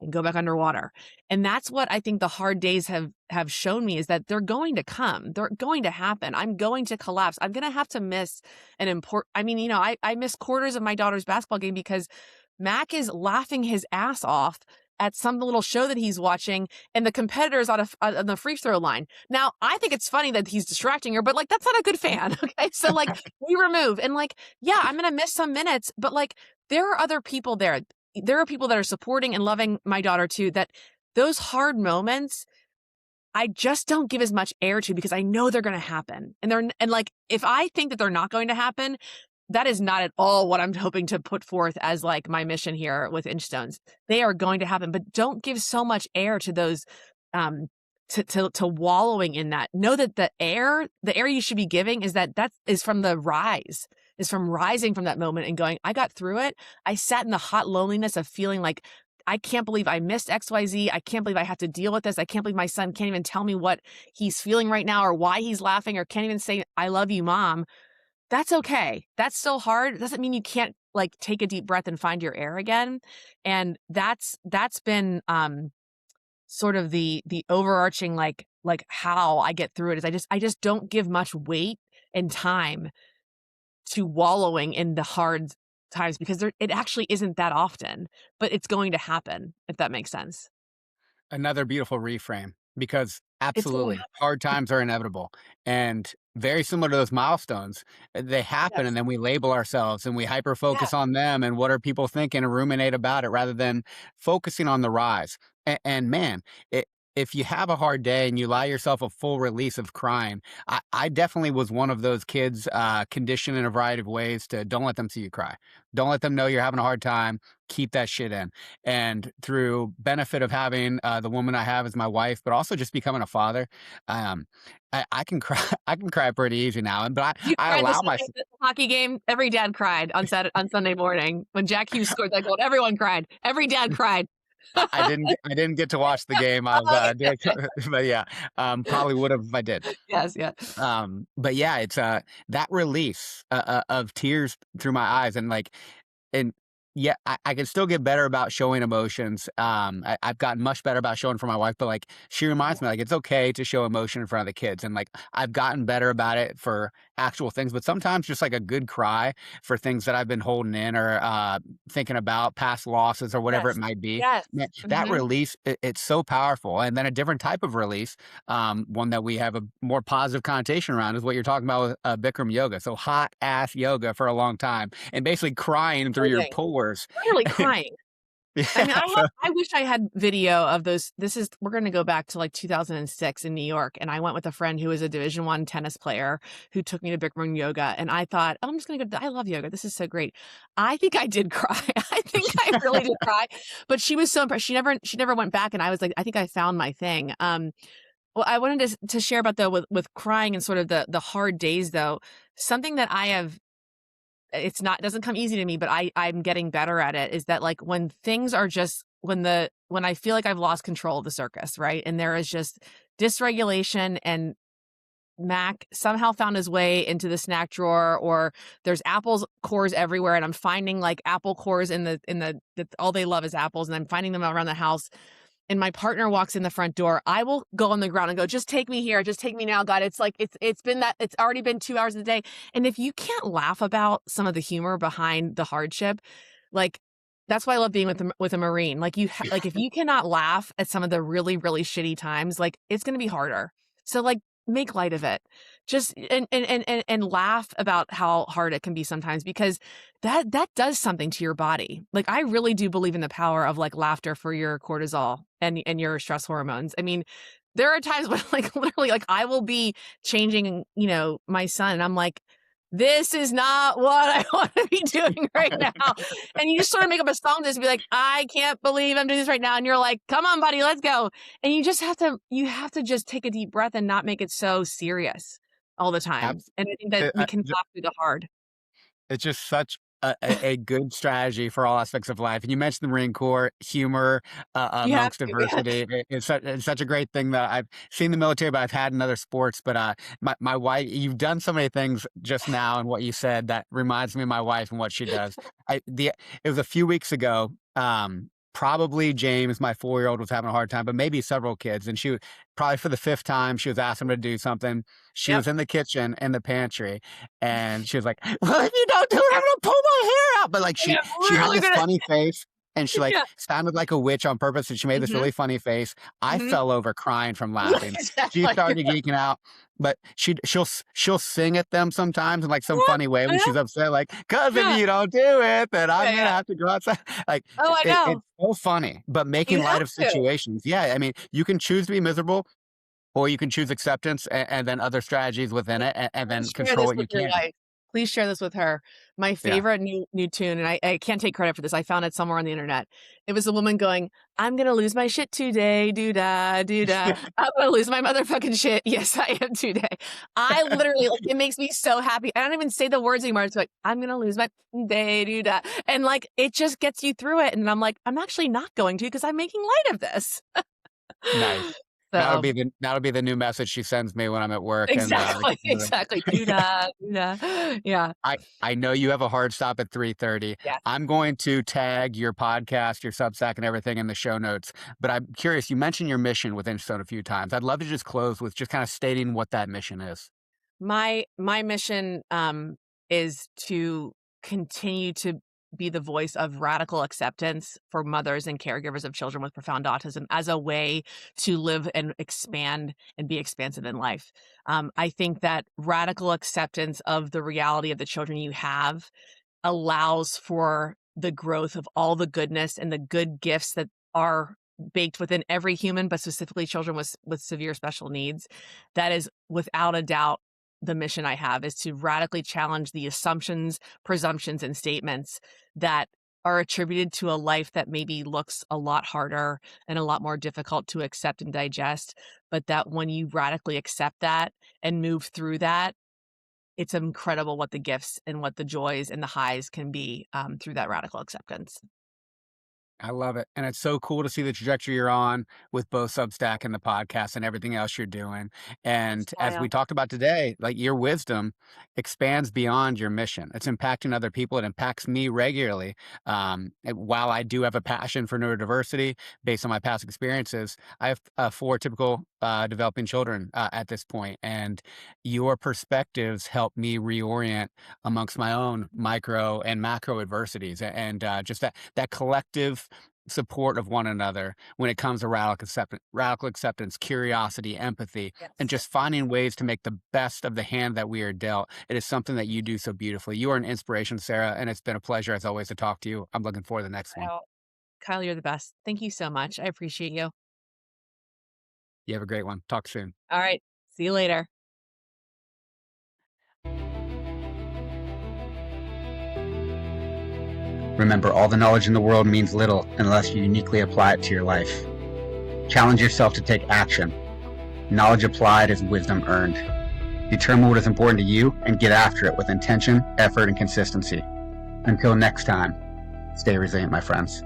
and go back underwater. And that's what I think the hard days have shown me is that they're going to come. They're going to happen. I'm going to collapse. I'm going to have to miss an important I mean, I missed quarters of my daughter's basketball game because Mac is laughing his ass off at some little show that he's watching, and the competitor's on the free throw line. Now, I think it's funny that he's distracting her, but like that's not a good fan. Okay. So like we remove and like, yeah, I'm gonna miss some minutes, but like there are other people there. There are people that are supporting and loving my daughter too that those hard moments, I just don't give as much air to because I know they're gonna happen. And like, if I think that they're not going to happen, that is not at all what I'm hoping to put forth as, like, my mission here with Inchstones. They are going to happen, but don't give so much air to those, um, to wallowing in that. Know that the air you should be giving that is from the rise, is from rising from that moment and going, "I got through it. I sat in the hot loneliness of feeling like I can't believe I missed XYZ. I can't believe I have to deal with this. I can't believe my son can't even tell me what he's feeling right now or why he's laughing or can't even say, 'I love you, mom.'" That's okay. That's still hard. It doesn't mean you can't, like, take a deep breath and find your air again. And that's been, sort of the overarching, like, how I get through it is I just don't give much weight and time to wallowing in the hard times because it actually isn't that often, but it's going to happen, if that makes sense. Another beautiful reframe because It's gonna absolutely happen. hard times are inevitable and very similar to those milestones. They happen and Yes. then we label ourselves and we hyper Yeah. focus on them and what are people thinking and ruminate about it rather than focusing on the rise. And man, if you have a hard day and you allow yourself a full release of crying, I definitely was one of those kids conditioned in a variety of ways to don't let them see you cry. Don't let them know you're having a hard time. Keep that shit in. And through benefit of having the woman I have as my wife, but also just becoming a father, um, I can cry. I can cry pretty easy now. And but You I cried the allow my Sunday the hockey game? Every dad cried on Sunday morning when Jack Hughes scored that goal. Everyone cried. Every dad cried. I didn't get to watch the game. I was Oh, doing, but yeah, probably would have if I did. yes, yeah. But yeah, it's that release of tears through my eyes and yeah, I can still get better about showing emotions. I've gotten much better about showing for my wife, but like she Yeah. reminds me, like it's okay to show emotion in front of the kids, and like I've gotten better about it for actual things. But sometimes just like a good cry for things that I've been holding in or thinking about past losses or whatever it Yes. might be. Yes. That Mhm. release, it's so powerful. And then a different type of release, one that we have a more positive connotation around, is what you're talking about with Bikram yoga. So hot ass yoga for a long time and basically crying through your Amazing. pores. Literally crying. I mean, Yeah, so I wish I had video of those. We're gonna go back to, like, 2006 in New York, and I went with a friend who was a Division I tennis player who took me to Bikram yoga, and I thought, "Oh, I'm just gonna go I love yoga. This is so great." I think I did cry. I think I really did cry, but she was so impressed. She never went back, and I was like, "I think I found my thing." Well, I wanted to share about, though, with crying and sort of the hard days, though, something that I have it's not doesn't come easy to me, but I'm getting better at it, is that, like, when things are just when I feel like I've lost control of the circus, right? And there is just dysregulation and Mac somehow found his way into the snack drawer, or there's apples cores everywhere, and I'm finding, like, apple cores in the all they love is apples, and I'm finding them around the house, and my partner walks in the front door, I will go on the ground and go, "Just take me here. Just take me now, God." It's like it's already been 2 hours of the day, and if you can't laugh about some of the humor behind the hardship, like, that's why I love being with a Marine. Like, like, if you cannot laugh at some of the really, really shitty times, like, it's gonna be harder. So, like, make light of it. Just and laugh about how hard it can be sometimes because that does something to your body. Like, I really do believe in the power of, like, laughter for your cortisol and your stress hormones. I mean, there are times when, like, literally, like, I will be changing, my son, and I'm like, "This is not what I wanna be doing right now." And you just sort of make up a song just to be like, "I can't believe I'm doing this right now." And you're like, "Come on, buddy, let's go." And you have to just take a deep breath and not make it so serious all the time. abs And I think that we can laugh through the hard. it's just such a good strategy for all aspects of life. And you mentioned the Marine Corps, humor You have amongst to, yes. diversity. It's such a great thing that I've seen in the military, but I've had in other sports. But my wife, you've done so many things just now and what you said that reminds me of my wife and what she does. It was a few weeks ago. Probably James, my 4-year-old, was having a hard time, but maybe several kids. And probably for the fifth time, she was asking him to do something. She Yep. was in the kitchen, in the pantry, and she was like, "Well, if you don't do it, I'm gonna pull my hair out." But like I am she had really this gonna funny face. and she like Yeah. sounded like a witch on purpose, and she made this Mhm, really funny face. I mhm. fell over crying from Yeah, laughing. She exactly. started geeking out, but she'll sing at them sometimes in like some Yeah, funny way I when she's know. upset, like, "'Cause if Yeah. you don't do it, then I'm Yeah, gonna yeah. have to go outside." Like, Oh, I it's know. so funny, but making You light have of to. situations. Yeah, I mean, you can choose to be miserable, or you can choose acceptance and then other strategies within Please it, and please then share control this what with you your can. wife. Please share this with her. My Yeah. favorite new tune, and I can't take credit for this, I found it somewhere on the internet. It was a woman going, "I'm gonna lose my shit today, doo-dah, doo-dah. I'm gonna lose my motherfucking shit. Yes, I am today." I literally like, it makes me so happy. I don't even say the words anymore. It's like, "I'm gonna lose my day, doo-dah." And, like, it just gets you through it, and I'm like, "I'm actually not going to because 'cause I'm making light of this." Nice. So That'll be the new message she sends me when I'm at work, and, exactly, exactly. Doo-dah, doo-dah. Yeah. I know you have a hard stop at 3:30. Yes. I'm going to tag your podcast, your Substack, and everything in the show notes, but I'm curious, you mentioned your mission with Inchstone a few times. I'd love to just close with just kinda stating what that mission is. My mission, is to continue to be the voice of radical acceptance for mothers and caregivers of children with profound autism as a way to live and expand and be expansive in life. I think that radical acceptance of the reality of the children you have allows for the growth of all the goodness and the good gifts that are baked within every human, but specifically children with severe special needs. That is without a doubt the mission I have is to radically challenge the assumptions, presumptions, and statements that are attributed to a life that maybe looks a lot harder and a lot more difficult to accept and digest. But that when you radically accept that and move through that, it's incredible what the gifts and what the joys and the highs can be, through that radical acceptance. I love it, and it's so cool to see the trajectory you're on with both Substack and the podcast and everything else you're doing, and as we Smile. talked about today, like, your wisdom expands beyond your mission. It's impacting other people, it impacts me regularly, and while I do have a passion for neurodiversity based on my past experiences, I have, 4 typical, developing children, at this point, and your perspectives help me reorient amongst my own micro and macro adversities, and, just that collective support of one another when it comes to radical acceptance, curiosity, empathy, and Yes. just finding ways to make the best of the hand that we are dealt. It is something that you do so beautifully. You are an inspiration, Sarah, and it's been a pleasure as always to talk to you. I'm looking forward to the next one. Wow. Kyle, you're the best. Thank you so much. I appreciate you. You have a great one. Talk soon. All right. See you later. Remember, all the knowledge in the world means little unless you uniquely apply it to your life. Challenge yourself to take action. Knowledge applied is wisdom earned. Determine what is important to you and get after it with intention, effort, and consistency. Until next time, stay resilient, my friends.